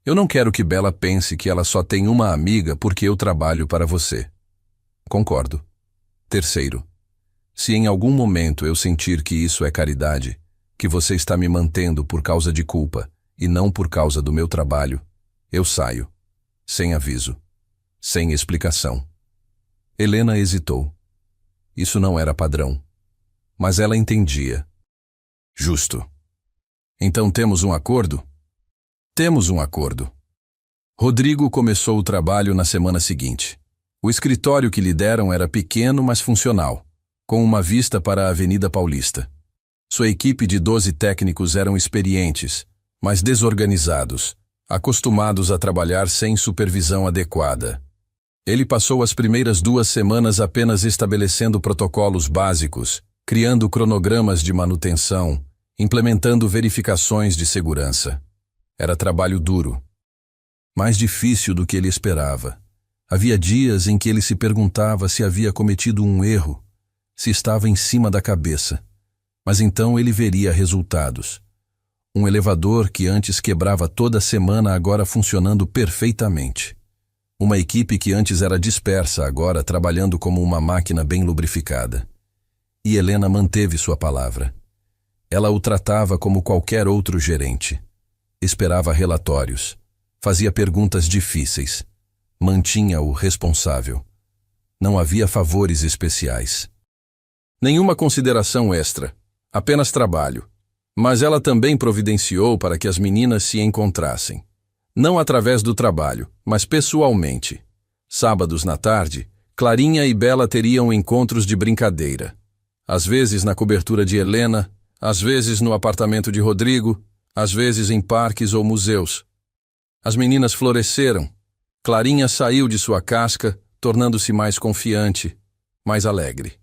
Eu não quero que Bella pense que ela só tem uma amiga porque eu trabalho para você. Concordo. Terceiro, se em algum momento eu sentir que isso é caridade, que você está me mantendo por causa de culpa e não por causa do meu trabalho, eu saio. Sem aviso. Sem explicação. Helena hesitou. Isso não era padrão. Mas ela entendia. Justo. Então temos um acordo? Temos um acordo. Rodrigo começou o trabalho na semana seguinte. O escritório que lhe deram era pequeno, mas funcional, com uma vista para a Avenida Paulista. Sua equipe de 12 técnicos eram experientes, mas desorganizados, acostumados a trabalhar sem supervisão adequada. Ele passou as primeiras 2 semanas apenas estabelecendo protocolos básicos, criando cronogramas de manutenção, implementando verificações de segurança. Era trabalho duro. Mais difícil do que ele esperava. Havia dias em que ele se perguntava se havia cometido um erro, se estava em cima da cabeça. Mas então ele veria resultados. Um elevador que antes quebrava toda semana agora funcionando perfeitamente. Uma equipe que antes era dispersa agora trabalhando como uma máquina bem lubrificada. E Helena manteve sua palavra. Ela o tratava como qualquer outro gerente. Esperava relatórios, fazia perguntas difíceis, mantinha-o responsável. Não havia favores especiais. Nenhuma consideração extra, apenas trabalho. Mas ela também providenciou para que as meninas se encontrassem. Não através do trabalho, mas pessoalmente. Sábados na tarde, Clarinha e Bella teriam encontros de brincadeira. Às vezes na cobertura de Helena, às vezes no apartamento de Rodrigo, às vezes em parques ou museus. As meninas floresceram. Clarinha saiu de sua casca, tornando-se mais confiante, mais alegre.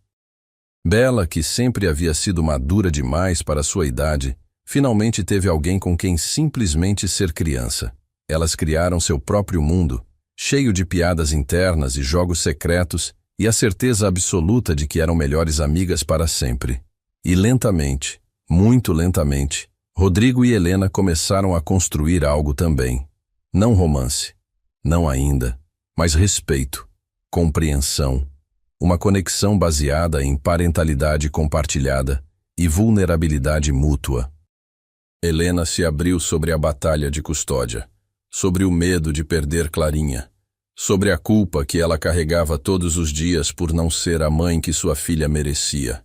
Bella, que sempre havia sido madura demais para sua idade, finalmente teve alguém com quem simplesmente ser criança. Elas criaram seu próprio mundo, cheio de piadas internas e jogos secretos, e a certeza absoluta de que eram melhores amigas para sempre. E lentamente, muito lentamente, Rodrigo e Helena começaram a construir algo também. Não romance, não ainda, mas respeito, compreensão, uma conexão baseada em parentalidade compartilhada e vulnerabilidade mútua. Helena se abriu sobre a batalha de custódia, sobre o medo de perder Clarinha, sobre a culpa que ela carregava todos os dias por não ser a mãe que sua filha merecia.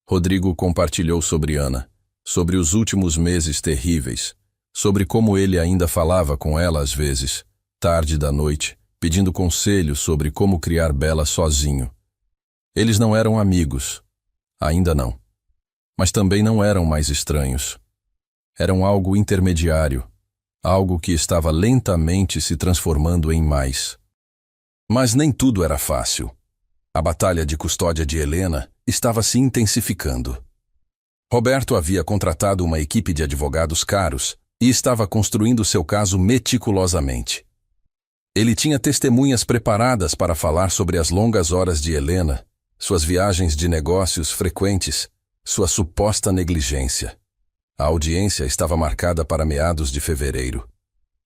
Rodrigo compartilhou sobre Ana, sobre os últimos meses terríveis, sobre como ele ainda falava com ela às vezes, tarde da noite, pedindo conselho sobre como criar Bella sozinho. Eles não eram amigos, ainda não, mas também não eram mais estranhos. Eram algo intermediário, algo que estava lentamente se transformando em mais. Mas nem tudo era fácil. A batalha de custódia de Helena estava se intensificando. Roberto havia contratado uma equipe de advogados caros e estava construindo seu caso meticulosamente. Ele tinha testemunhas preparadas para falar sobre as longas horas de Helena, suas viagens de negócios frequentes, sua suposta negligência. A audiência estava marcada para meados de fevereiro.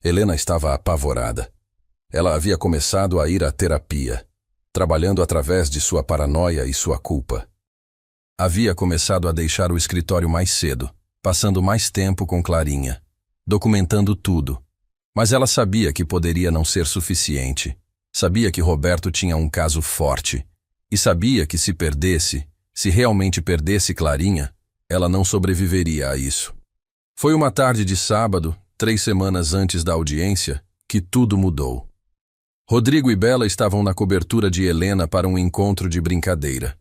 Helena estava apavorada. Ela havia começado a ir à terapia, trabalhando através de sua paranoia e sua culpa. Havia começado a deixar o escritório mais cedo, passando mais tempo com Clarinha, documentando tudo. Mas ela sabia que poderia não ser suficiente. Sabia que Roberto tinha um caso forte. E sabia que se perdesse, se realmente perdesse Clarinha, ela não sobreviveria a isso. Foi uma tarde de sábado, 3 semanas antes da audiência, que tudo mudou. Rodrigo e Bella estavam na cobertura de Helena para um encontro de brincadeira.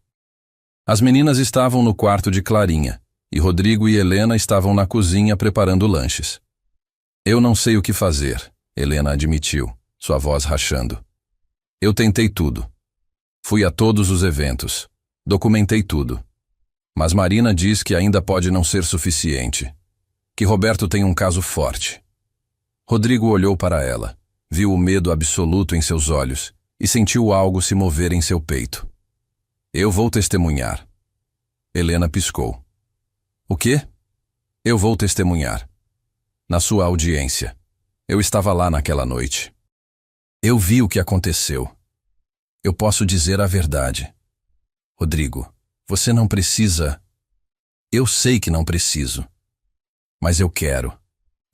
As meninas estavam no quarto de Clarinha, e Rodrigo e Helena estavam na cozinha preparando lanches. Eu não sei o que fazer, Helena admitiu, sua voz rachando. Eu tentei tudo. Fui a todos os eventos. Documentei tudo. Mas Marina diz que ainda pode não ser suficiente. Que Roberto tem um caso forte. Rodrigo olhou para ela, viu o medo absoluto em seus olhos e sentiu algo se mover em seu peito. Eu vou testemunhar. Helena piscou. O quê? Eu vou testemunhar. Na sua audiência. Eu estava lá naquela noite. Eu vi o que aconteceu. Eu posso dizer a verdade. Rodrigo, você não precisa... Eu sei que não preciso. Mas eu quero.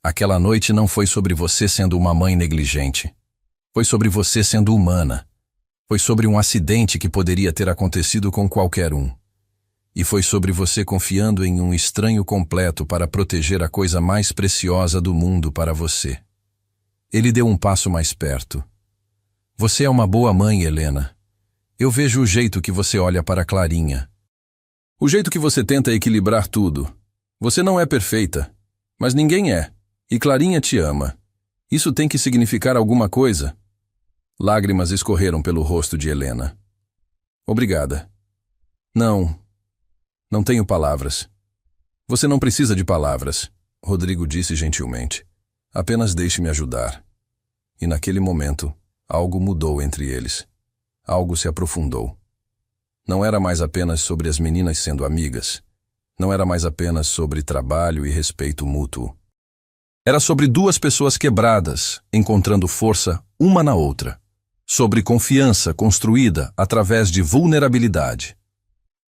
Aquela noite não foi sobre você sendo uma mãe negligente. Foi sobre você sendo humana. Foi sobre um acidente que poderia ter acontecido com qualquer um. E foi sobre você confiando em um estranho completo para proteger a coisa mais preciosa do mundo para você. Ele deu um passo mais perto. Você é uma boa mãe, Helena. Eu vejo o jeito que você olha para Clarinha. O jeito que você tenta equilibrar tudo. Você não é perfeita, mas ninguém é. E Clarinha te ama. Isso tem que significar alguma coisa. Lágrimas escorreram pelo rosto de Helena. Obrigada. Não tenho palavras. Você não precisa de palavras, Rodrigo disse gentilmente. Apenas deixe-me ajudar. E naquele momento, algo mudou entre eles. Algo se aprofundou. Não era mais apenas sobre as meninas sendo amigas. Não era mais apenas sobre trabalho e respeito mútuo. Era sobre duas pessoas quebradas, encontrando força uma na outra. Sobre confiança construída através de vulnerabilidade.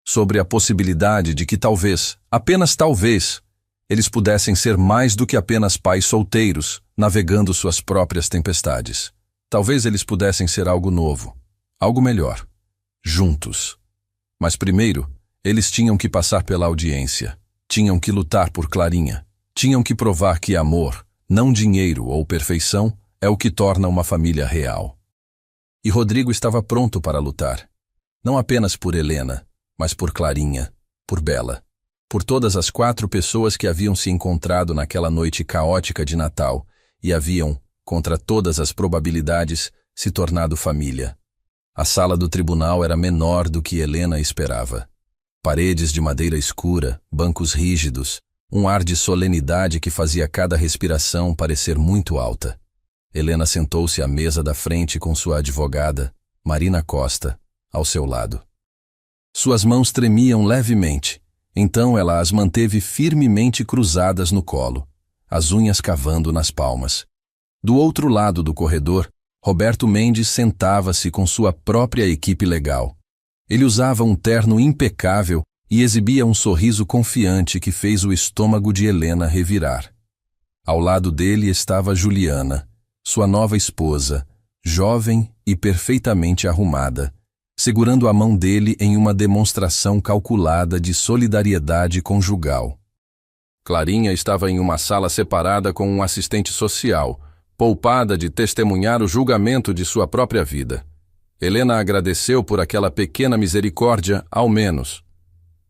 Sobre a possibilidade de que talvez, apenas talvez, eles pudessem ser mais do que apenas pais solteiros, navegando suas próprias tempestades. Talvez eles pudessem ser algo novo, algo melhor, juntos. Mas primeiro, eles tinham que passar pela audiência, tinham que lutar por Clarinha, tinham que provar que amor, não dinheiro ou perfeição, é o que torna uma família real. E Rodrigo estava pronto para lutar, não apenas por Helena, mas por Clarinha, por Bela, por todas as 4 pessoas que haviam se encontrado naquela noite caótica de Natal e haviam, contra todas as probabilidades, se tornado família. A sala do tribunal era menor do que Helena esperava. Paredes de madeira escura, bancos rígidos, um ar de solenidade que fazia cada respiração parecer muito alta. Helena sentou-se à mesa da frente com sua advogada, Marina Costa, ao seu lado. Suas mãos tremiam levemente, então ela as manteve firmemente cruzadas no colo, as unhas cavando nas palmas. Do outro lado do corredor, Roberto Mendes sentava-se com sua própria equipe legal. Ele usava um terno impecável e exibia um sorriso confiante que fez o estômago de Helena revirar. Ao lado dele estava Juliana, sua nova esposa, jovem e perfeitamente arrumada, segurando a mão dele em uma demonstração calculada de solidariedade conjugal. Clarinha estava em uma sala separada com um assistente social, poupada de testemunhar o julgamento de sua própria vida. Helena agradeceu por aquela pequena misericórdia, ao menos.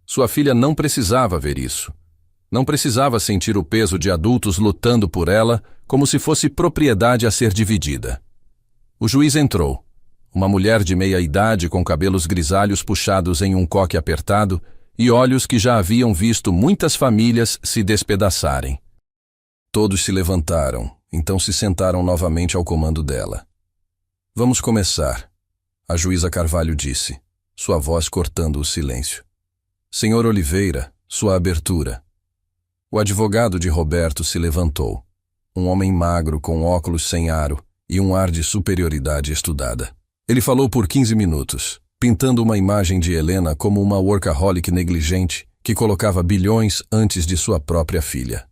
Sua filha não precisava ver isso. Não precisava sentir o peso de adultos lutando por ela como se fosse propriedade a ser dividida. O juiz entrou. Uma mulher de meia-idade com cabelos grisalhos puxados em um coque apertado e olhos que já haviam visto muitas famílias se despedaçarem. Todos se levantaram, então se sentaram novamente ao comando dela. Vamos começar, a juíza Carvalho disse, sua voz cortando o silêncio. Senhor Oliveira, sua abertura. O advogado de Roberto se levantou, um homem magro com óculos sem aro e um ar de superioridade estudada. Ele falou por 15 minutos, pintando uma imagem de Helena como uma workaholic negligente que colocava bilhões antes de sua própria filha.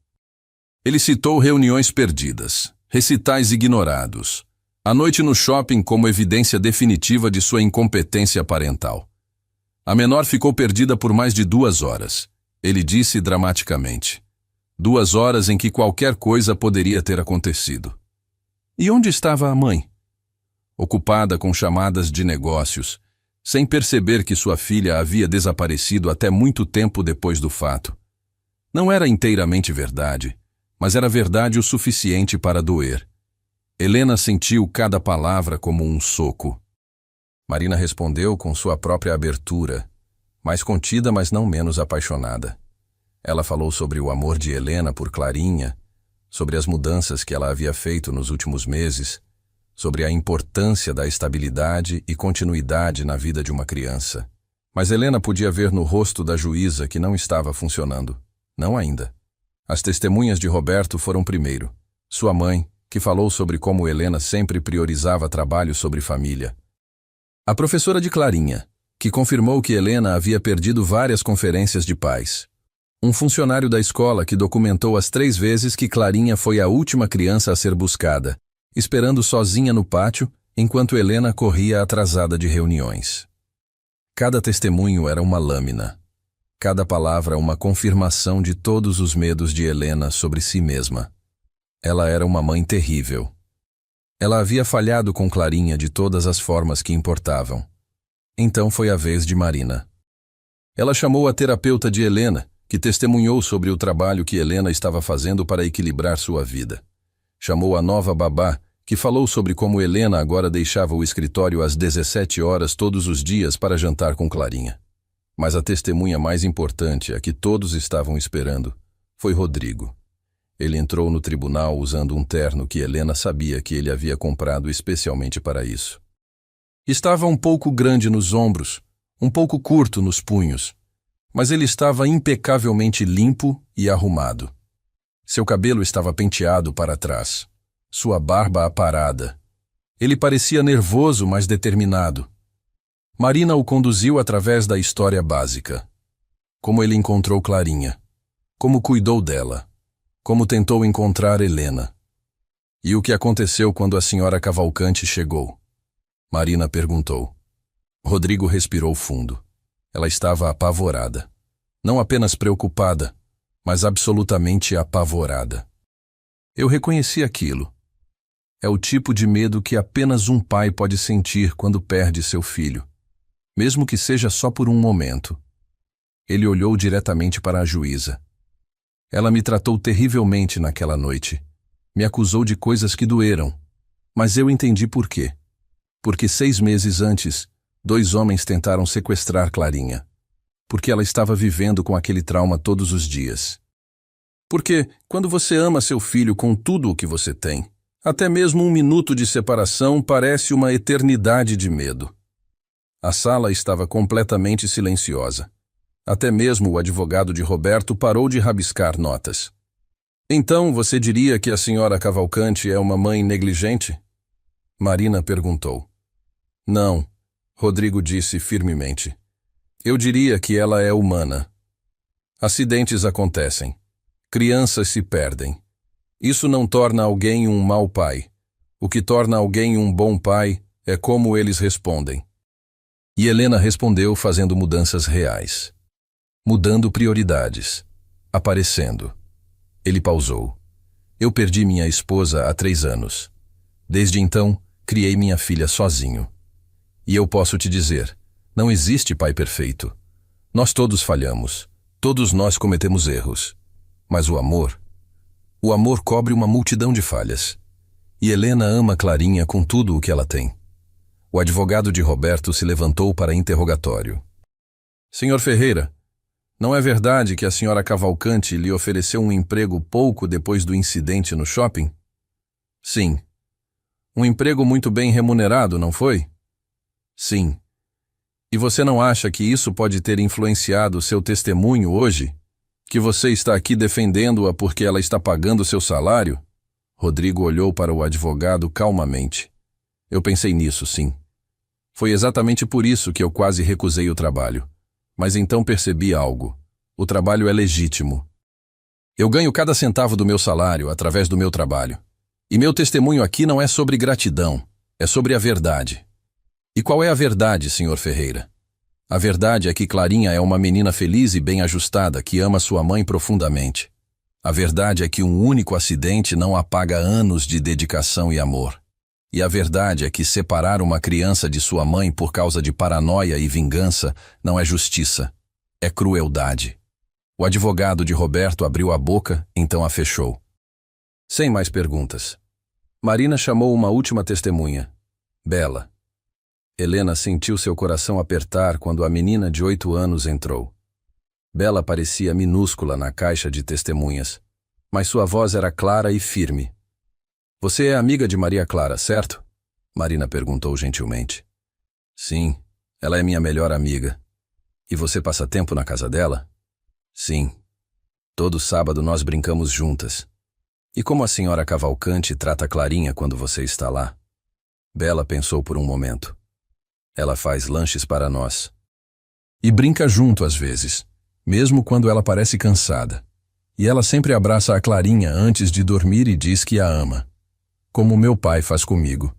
Ele citou reuniões perdidas, recitais ignorados, a noite no shopping como evidência definitiva de sua incompetência parental. A menor ficou perdida por mais de 2 horas, ele disse dramaticamente. 2 horas em que qualquer coisa poderia ter acontecido. E onde estava a mãe? Ocupada com chamadas de negócios, sem perceber que sua filha havia desaparecido até muito tempo depois do fato. Não era inteiramente verdade, mas era verdade o suficiente para doer. Helena sentiu cada palavra como um soco. Marina respondeu com sua própria abertura, mais contida, mas não menos apaixonada. Ela falou sobre o amor de Helena por Clarinha, sobre as mudanças que ela havia feito nos últimos meses, sobre a importância da estabilidade e continuidade na vida de uma criança. Mas Helena podia ver no rosto da juíza que não estava funcionando. Não ainda. As testemunhas de Roberto foram primeiro. Sua mãe, que falou sobre como Helena sempre priorizava trabalho sobre família. A professora de Clarinha, que confirmou que Helena havia perdido várias conferências de pais. Um funcionário da escola que documentou as 3 vezes que Clarinha foi a última criança a ser buscada, esperando sozinha no pátio, enquanto Helena corria atrasada de reuniões. Cada testemunho era uma lâmina. Cada palavra uma confirmação de todos os medos de Helena sobre si mesma. Ela era uma mãe terrível. Ela havia falhado com Clarinha de todas as formas que importavam. Então foi a vez de Marina. Ela chamou a terapeuta de Helena, que testemunhou sobre o trabalho que Helena estava fazendo para equilibrar sua vida. Chamou a nova babá, que falou sobre como Helena agora deixava o escritório às 17 horas todos os dias para jantar com Clarinha. Mas a testemunha mais importante, a que todos estavam esperando, foi Rodrigo. Ele entrou no tribunal usando um terno que Helena sabia que ele havia comprado especialmente para isso. Estava um pouco grande nos ombros, um pouco curto nos punhos, mas ele estava impecavelmente limpo e arrumado. Seu cabelo estava penteado para trás, sua barba aparada. Ele parecia nervoso, mas determinado. Marina o conduziu através da história básica. Como ele encontrou Clarinha, como cuidou dela, como tentou encontrar Helena. E o que aconteceu quando a senhora Cavalcante chegou? Marina perguntou. Rodrigo respirou fundo. Ela estava apavorada. Não apenas preocupada, mas absolutamente apavorada. Eu reconheci aquilo. É o tipo de medo que apenas um pai pode sentir quando perde seu filho, mesmo que seja só por um momento. Ele olhou diretamente para a juíza. Ela me tratou terrivelmente naquela noite. Me acusou de coisas que doeram, mas eu entendi por quê. Porque 6 meses antes, 2 homens tentaram sequestrar Clarinha. Porque ela estava vivendo com aquele trauma todos os dias. Porque, quando você ama seu filho com tudo o que você tem, até mesmo 1 minuto de separação parece uma eternidade de medo. A sala estava completamente silenciosa. Até mesmo o advogado de Roberto parou de rabiscar notas. Então, você diria que a senhora Cavalcante é uma mãe negligente? Marina perguntou. Não, Rodrigo disse firmemente. Eu diria que ela é humana. Acidentes acontecem. Crianças se perdem. Isso não torna alguém um mau pai. O que torna alguém um bom pai é como eles respondem. E Helena respondeu fazendo mudanças reais. Mudando prioridades. Aparecendo. Ele pausou. Eu perdi minha esposa há 3 anos. Desde então, criei minha filha sozinho. E eu posso te dizer, não existe pai perfeito. Nós todos falhamos. Todos nós cometemos erros. Mas o amor cobre uma multidão de falhas. E Helena ama Clarinha com tudo o que ela tem. O advogado de Roberto se levantou para interrogatório. Senhor Ferreira, não é verdade que a senhora Cavalcante lhe ofereceu um emprego pouco depois do incidente no shopping? Sim. Um emprego muito bem remunerado, não foi? Sim. E você não acha que isso pode ter influenciado seu testemunho hoje? Que você está aqui defendendo-a porque ela está pagando seu salário? Rodrigo olhou para o advogado calmamente. Eu pensei nisso, sim. Foi exatamente por isso que eu quase recusei o trabalho. Mas então percebi algo. O trabalho é legítimo. Eu ganho cada centavo do meu salário através do meu trabalho. E meu testemunho aqui não é sobre gratidão, é sobre a verdade. E qual é a verdade, senhor Ferreira? A verdade é que Clarinha é uma menina feliz e bem ajustada que ama sua mãe profundamente. A verdade é que um único acidente não apaga anos de dedicação e amor. E a verdade é que separar uma criança de sua mãe por causa de paranoia e vingança não é justiça, é crueldade. O advogado de Roberto abriu a boca, então a fechou. Sem mais perguntas. Marina chamou uma última testemunha, Bela. Helena sentiu seu coração apertar quando a menina de 8 anos entrou. Bela parecia minúscula na caixa de testemunhas, mas sua voz era clara e firme. Você é amiga de Maria Clara, certo? Marina perguntou gentilmente. Sim, ela é minha melhor amiga. E você passa tempo na casa dela? Sim. Todo sábado nós brincamos juntas. E como a senhora Cavalcante trata Clarinha quando você está lá? Bela pensou por um momento. Ela faz lanches para nós. E brinca junto às vezes, mesmo quando ela parece cansada. E ela sempre abraça a Clarinha antes de dormir e diz que a ama. Como meu pai faz comigo.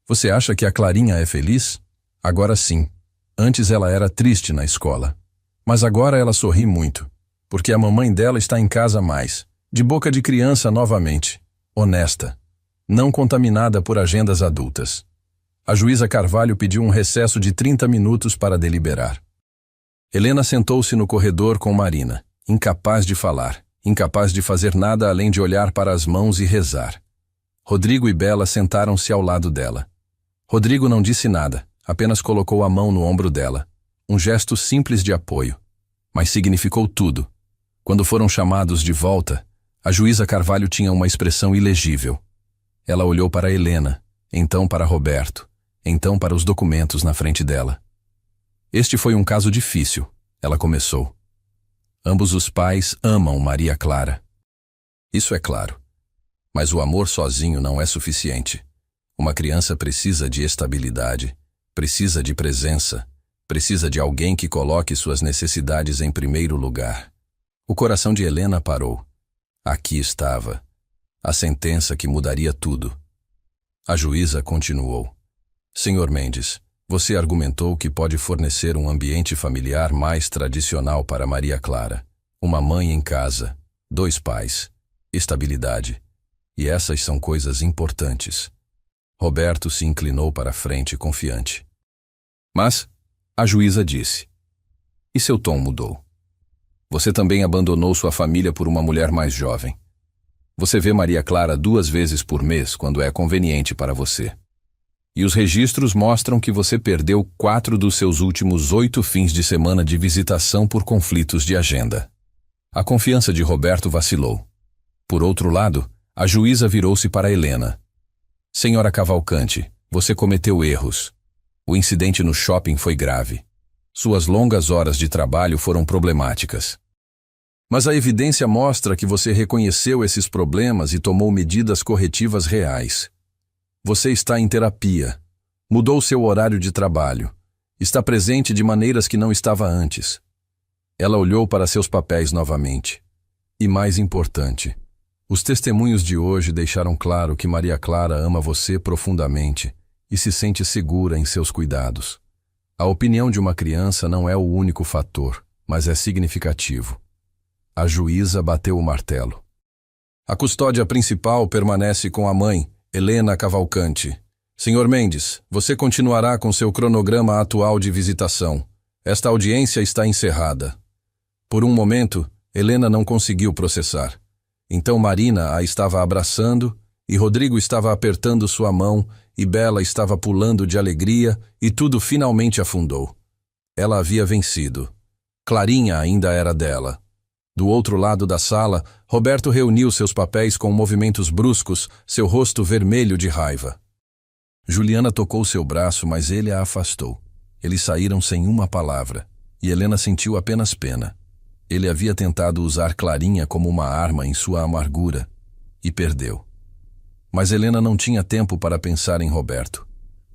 Você acha que a Clarinha é feliz? Agora sim. Antes ela era triste na escola. Mas agora ela sorri muito, porque a mamãe dela está em casa mais, de boca de criança novamente, honesta, não contaminada por agendas adultas. A juíza Carvalho pediu um recesso de 30 minutos para deliberar. Helena sentou-se no corredor com Marina, incapaz de falar, incapaz de fazer nada além de olhar para as mãos e rezar. Rodrigo e Bela sentaram-se ao lado dela. Rodrigo não disse nada, apenas colocou a mão no ombro dela, um gesto simples de apoio, mas significou tudo. Quando foram chamados de volta, a juíza Carvalho tinha uma expressão ilegível. Ela olhou para Helena, então para Roberto, então para os documentos na frente dela. Este foi um caso difícil, ela começou. Ambos os pais amam Maria Clara. Isso é claro. Mas o amor sozinho não é suficiente. Uma criança precisa de estabilidade, precisa de presença, precisa de alguém que coloque suas necessidades em primeiro lugar. O coração de Helena parou. Aqui estava. A sentença que mudaria tudo. A juíza continuou. Senhor Mendes, você argumentou que pode fornecer um ambiente familiar mais tradicional para Maria Clara. Uma mãe em casa, 2 pais, estabilidade. E essas são coisas importantes. Roberto se inclinou para a frente confiante. Mas a juíza disse. E seu tom mudou. Você também abandonou sua família por uma mulher mais jovem. Você vê Maria Clara 2 vezes por mês quando é conveniente para você. E os registros mostram que você perdeu 4 dos seus últimos 8 fins de semana de visitação por conflitos de agenda. A confiança de Roberto vacilou. Por outro lado, a juíza virou-se para Helena. Senhora Cavalcante, você cometeu erros. O incidente no shopping foi grave. Suas longas horas de trabalho foram problemáticas. Mas a evidência mostra que você reconheceu esses problemas e tomou medidas corretivas reais. Você está em terapia. Mudou seu horário de trabalho. Está presente de maneiras que não estava antes. Ela olhou para seus papéis novamente. E mais importante, os testemunhos de hoje deixaram claro que Maria Clara ama você profundamente e se sente segura em seus cuidados. A opinião de uma criança não é o único fator, mas é significativo. A juíza bateu o martelo. A custódia principal permanece com a mãe, Helena Cavalcante. Senhor Mendes, você continuará com seu cronograma atual de visitação. Esta audiência está encerrada. Por um momento, Helena não conseguiu processar. Então Marina a estava abraçando, e Rodrigo estava apertando sua mão, e Bela estava pulando de alegria, e tudo finalmente afundou. Ela havia vencido. Clarinha ainda era dela. Do outro lado da sala, Roberto reuniu seus papéis com movimentos bruscos, seu rosto vermelho de raiva. Juliana tocou seu braço, mas ele a afastou. Eles saíram sem uma palavra, e Helena sentiu apenas pena. Ele havia tentado usar Clarinha como uma arma em sua amargura, e perdeu. Mas Helena não tinha tempo para pensar em Roberto,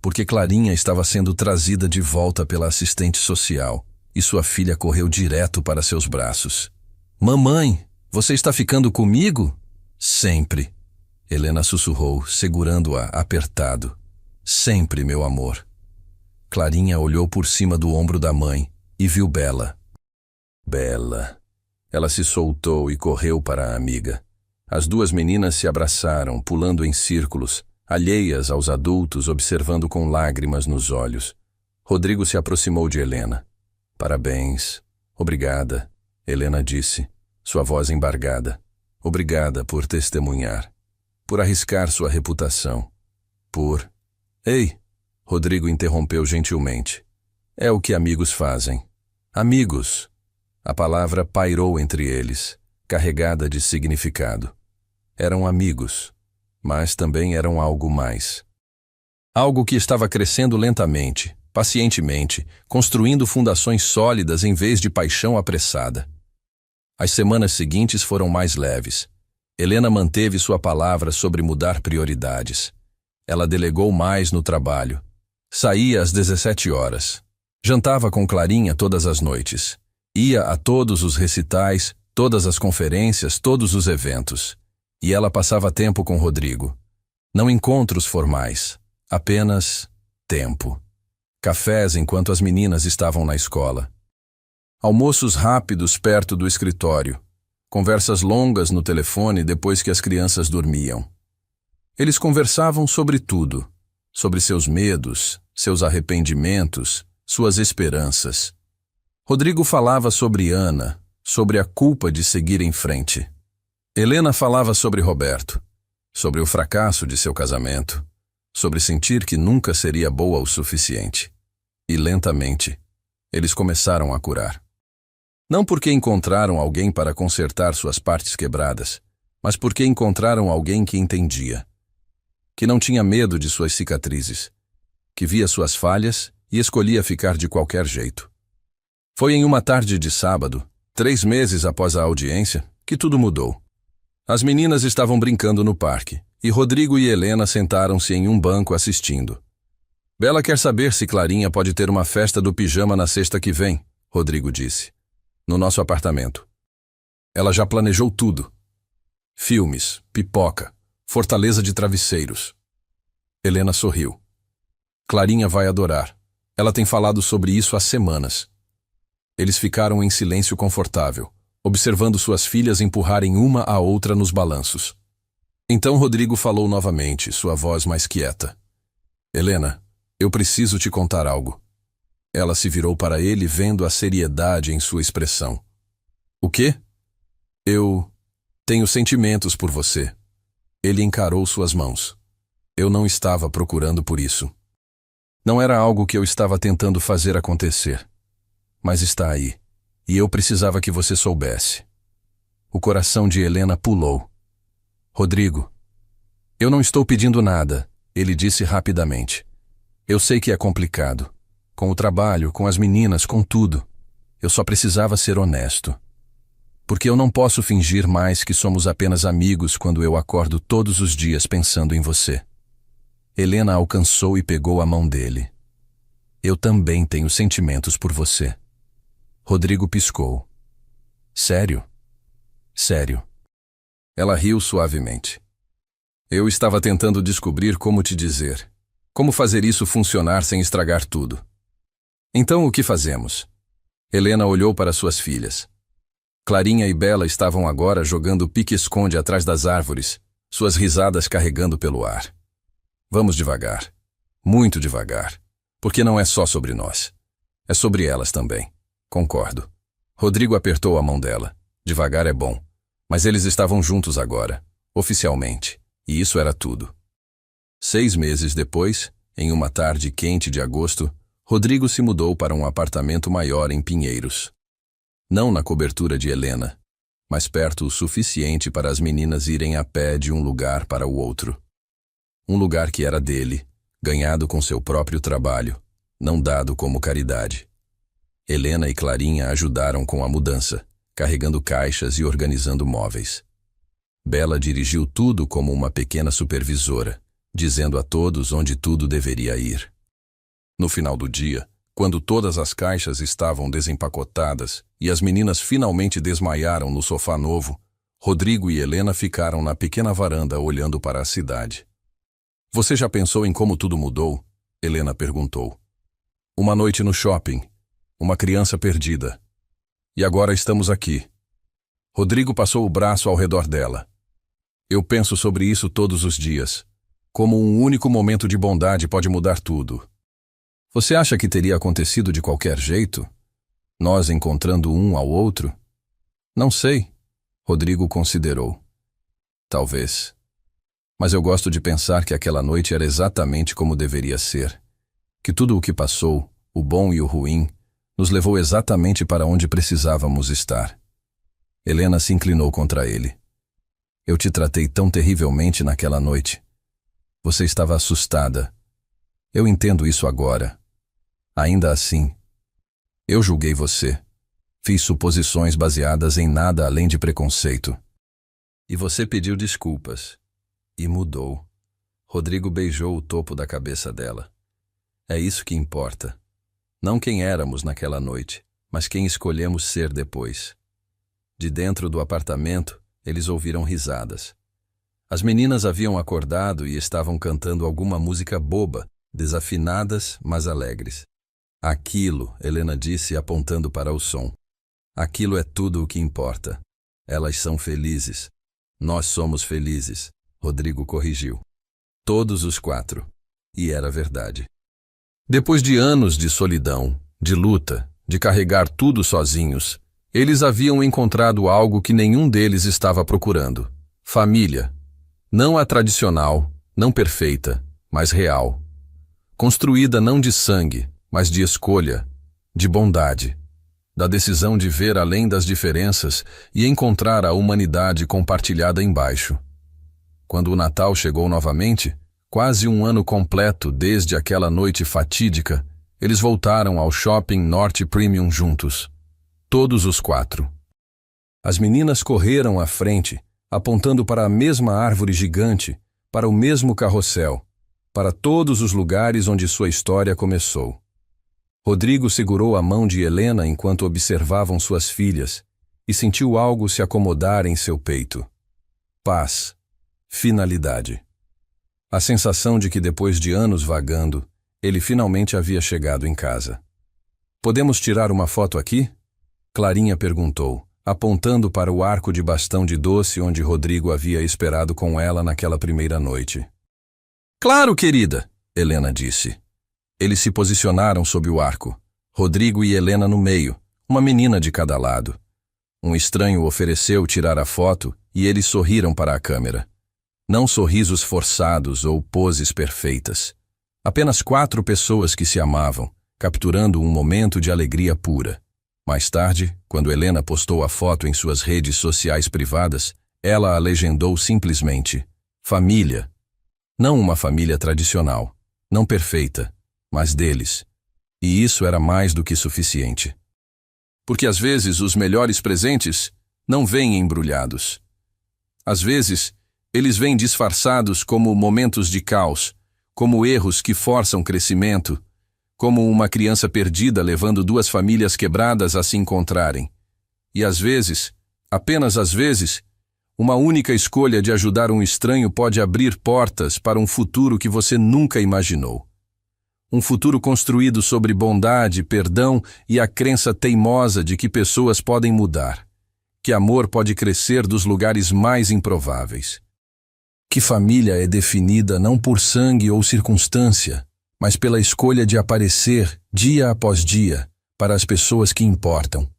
porque Clarinha estava sendo trazida de volta pela assistente social, e sua filha correu direto para seus braços. Mamãe, você está ficando comigo? Sempre. Helena sussurrou, segurando-a apertado. Sempre, meu amor. Clarinha olhou por cima do ombro da mãe e viu Bela. Bela. Ela se soltou e correu para a amiga. As 2 meninas se abraçaram, pulando em círculos, alheias aos adultos, observando com lágrimas nos olhos. Rodrigo se aproximou de Helena. Parabéns. Obrigada, Helena disse, sua voz embargada. Obrigada por testemunhar. Por arriscar sua reputação. Por... Ei! Rodrigo interrompeu gentilmente. É o que amigos fazem. Amigos! A palavra pairou entre eles, carregada de significado. Eram amigos, mas também eram algo mais. Algo que estava crescendo lentamente, pacientemente, construindo fundações sólidas em vez de paixão apressada. As semanas seguintes foram mais leves. Helena manteve sua palavra sobre mudar prioridades. Ela delegou mais no trabalho. Saía às 17 horas. Jantava com Clarinha todas as noites. Ia a todos os recitais, todas as conferências, todos os eventos. E ela passava tempo com Rodrigo. Não encontros formais, apenas tempo. Cafés enquanto as meninas estavam na escola. Almoços rápidos perto do escritório. Conversas longas no telefone depois que as crianças dormiam. Eles conversavam sobre tudo. Sobre seus medos, seus arrependimentos, suas esperanças. Rodrigo falava sobre Ana, sobre a culpa de seguir em frente. Helena falava sobre Roberto, sobre o fracasso de seu casamento, sobre sentir que nunca seria boa o suficiente. E lentamente, eles começaram a curar. Não porque encontraram alguém para consertar suas partes quebradas, mas porque encontraram alguém que entendia, que não tinha medo de suas cicatrizes, que via suas falhas e escolhia ficar de qualquer jeito. Foi em uma tarde de sábado, 3 meses após a audiência, que tudo mudou. As meninas estavam brincando no parque, e Rodrigo e Helena sentaram-se em um banco assistindo. Bela quer saber se Clarinha pode ter uma festa do pijama na sexta que vem, Rodrigo disse. No nosso apartamento. Ela já planejou tudo. Filmes, pipoca, fortaleza de travesseiros. Helena sorriu. Clarinha vai adorar. Ela tem falado sobre isso há semanas. Eles ficaram em silêncio confortável, observando suas filhas empurrarem uma a outra nos balanços. Então Rodrigo falou novamente, sua voz mais quieta. Helena, eu preciso te contar algo. Ela se virou para ele, vendo a seriedade em sua expressão. O quê? Eu tenho sentimentos por você. Ele encarou suas mãos. Eu não estava procurando por isso. Não era algo que eu estava tentando fazer acontecer. Mas está aí. E eu precisava que você soubesse. O coração de Helena pulou. Rodrigo, eu não estou pedindo nada, ele disse rapidamente. Eu sei que é complicado. Com o trabalho, com as meninas, com tudo. Eu só precisava ser honesto. Porque eu não posso fingir mais que somos apenas amigos quando eu acordo todos os dias pensando em você. Helena alcançou e pegou a mão dele. Eu também tenho sentimentos por você. Rodrigo piscou. Sério? Sério. Ela riu suavemente. Eu estava tentando descobrir como te dizer. Como fazer isso funcionar sem estragar tudo. Então o que fazemos? Helena olhou para suas filhas. Clarinha e Bela estavam agora jogando pique-esconde atrás das árvores, suas risadas carregando pelo ar. Vamos devagar. Muito devagar. Porque não é só sobre nós. É sobre elas também. Concordo. Rodrigo apertou a mão dela. Devagar é bom. Mas eles estavam juntos agora, oficialmente. E isso era tudo. 6 meses depois, em uma tarde quente de agosto, Rodrigo se mudou para um apartamento maior em Pinheiros. Não na cobertura de Helena, mas perto o suficiente para as meninas irem a pé de um lugar para o outro. Um lugar que era dele, ganhado com seu próprio trabalho, não dado como caridade. Helena e Clarinha ajudaram com a mudança, carregando caixas e organizando móveis. Bela dirigiu tudo como uma pequena supervisora, dizendo a todos onde tudo deveria ir. No final do dia, quando todas as caixas estavam desempacotadas e as meninas finalmente desmaiaram no sofá novo, Rodrigo e Helena ficaram na pequena varanda olhando para a cidade. Você já pensou em como tudo mudou? Helena perguntou. Uma noite no shopping, uma criança perdida. E agora estamos aqui. Rodrigo passou o braço ao redor dela. Eu penso sobre isso todos os dias. Como um único momento de bondade pode mudar tudo. Você acha que teria acontecido de qualquer jeito? Nós encontrando um ao outro? Não sei, Rodrigo considerou. Talvez. Mas eu gosto de pensar que aquela noite era exatamente como deveria ser. Que tudo o que passou, o bom e o ruim, nos levou exatamente para onde precisávamos estar. Helena se inclinou contra ele. Eu te tratei tão terrivelmente naquela noite. Você estava assustada. Eu entendo isso agora. Ainda assim, eu julguei você. Fiz suposições baseadas em nada além de preconceito. E você pediu desculpas. E mudou. Rodrigo beijou o topo da cabeça dela. É isso que importa. Não quem éramos naquela noite, mas quem escolhemos ser depois. De dentro do apartamento, eles ouviram risadas. As meninas haviam acordado e estavam cantando alguma música boba, desafinadas, mas alegres. Aquilo, Helena disse apontando para o som. Aquilo é tudo o que importa. Elas são felizes. Nós somos felizes, Rodrigo corrigiu. Todos os 4. E era verdade. Depois de anos de solidão, de luta, de carregar tudo sozinhos, eles haviam encontrado algo que nenhum deles estava procurando. Família. Não a tradicional, não perfeita, mas real. Construída não de sangue, mas de escolha, de bondade, da decisão de ver além das diferenças e encontrar a humanidade compartilhada embaixo. Quando o Natal chegou novamente, quase um ano completo desde aquela noite fatídica, eles voltaram ao shopping Norte Premium juntos. Todos os 4. As meninas correram à frente, apontando para a mesma árvore gigante, para o mesmo carrossel, para todos os lugares onde sua história começou. Rodrigo segurou a mão de Helena enquanto observavam suas filhas e sentiu algo se acomodar em seu peito. Paz. Finalidade. A sensação de que depois de anos vagando, ele finalmente havia chegado em casa. Podemos tirar uma foto aqui? Clarinha perguntou, apontando para o arco de bastão de doce onde Rodrigo havia esperado com ela naquela primeira noite. Claro, querida, Helena disse. Eles se posicionaram sob o arco, Rodrigo e Helena no meio, uma menina de cada lado. Um estranho ofereceu tirar a foto e eles sorriram para a câmera. Não sorrisos forçados ou poses perfeitas. Apenas 4 pessoas que se amavam, capturando um momento de alegria pura. Mais tarde, quando Helena postou a foto em suas redes sociais privadas, ela a legendou simplesmente: família. Não uma família tradicional, não perfeita, mas deles. E isso era mais do que suficiente. Porque às vezes os melhores presentes não vêm embrulhados. Às vezes, eles vêm disfarçados como momentos de caos, como erros que forçam crescimento, como uma criança perdida levando 2 famílias quebradas a se encontrarem. E às vezes, apenas às vezes, uma única escolha de ajudar um estranho pode abrir portas para um futuro que você nunca imaginou. Um futuro construído sobre bondade, perdão e a crença teimosa de que pessoas podem mudar, que amor pode crescer dos lugares mais improváveis. Que família é definida não por sangue ou circunstância, mas pela escolha de aparecer, dia após dia, para as pessoas que importam.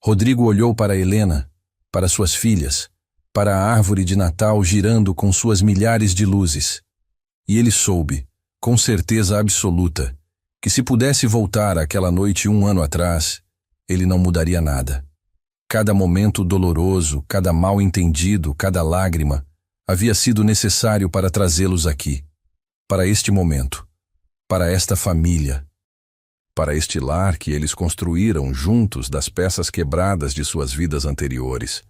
Rodrigo olhou para Helena, para suas filhas, para a árvore de Natal girando com suas milhares de luzes. E ele soube, com certeza absoluta, que se pudesse voltar àquela noite 1 ano atrás, ele não mudaria nada. Cada momento doloroso, cada mal-entendido, cada lágrima, havia sido necessário para trazê-los aqui, para este momento, para esta família, para este lar que eles construíram juntos das peças quebradas de suas vidas anteriores.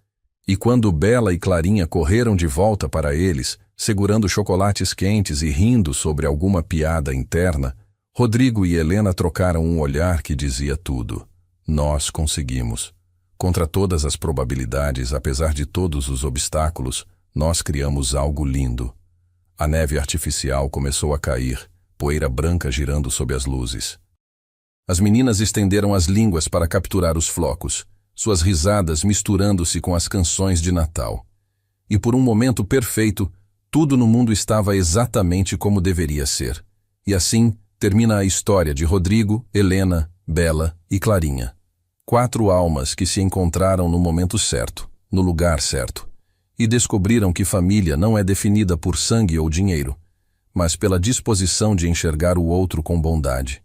E quando Bela e Clarinha correram de volta para eles, segurando chocolates quentes e rindo sobre alguma piada interna, Rodrigo e Helena trocaram um olhar que dizia tudo. Nós conseguimos. Contra todas as probabilidades, apesar de todos os obstáculos, nós criamos algo lindo. A neve artificial começou a cair, poeira branca girando sob as luzes. As meninas estenderam as línguas para capturar os flocos, suas risadas misturando-se com as canções de Natal. E por um momento perfeito, tudo no mundo estava exatamente como deveria ser. E assim termina a história de Rodrigo, Helena, Bela e Clarinha. 4 almas que se encontraram no momento certo, no lugar certo, e descobriram que família não é definida por sangue ou dinheiro, mas pela disposição de enxergar o outro com bondade.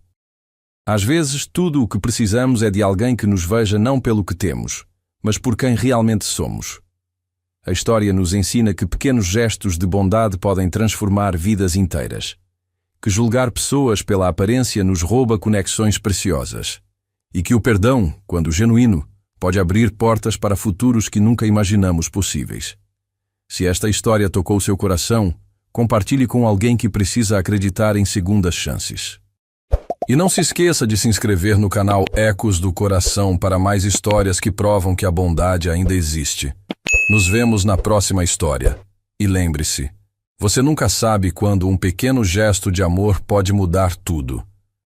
Às vezes, tudo o que precisamos é de alguém que nos veja não pelo que temos, mas por quem realmente somos. A história nos ensina que pequenos gestos de bondade podem transformar vidas inteiras. Que julgar pessoas pela aparência nos rouba conexões preciosas. E que o perdão, quando genuíno, pode abrir portas para futuros que nunca imaginamos possíveis. Se esta história tocou seu coração, compartilhe com alguém que precisa acreditar em segundas chances. E não se esqueça de se inscrever no canal Ecos do Coração para mais histórias que provam que a bondade ainda existe. Nos vemos na próxima história. E lembre-se, você nunca sabe quando um pequeno gesto de amor pode mudar tudo.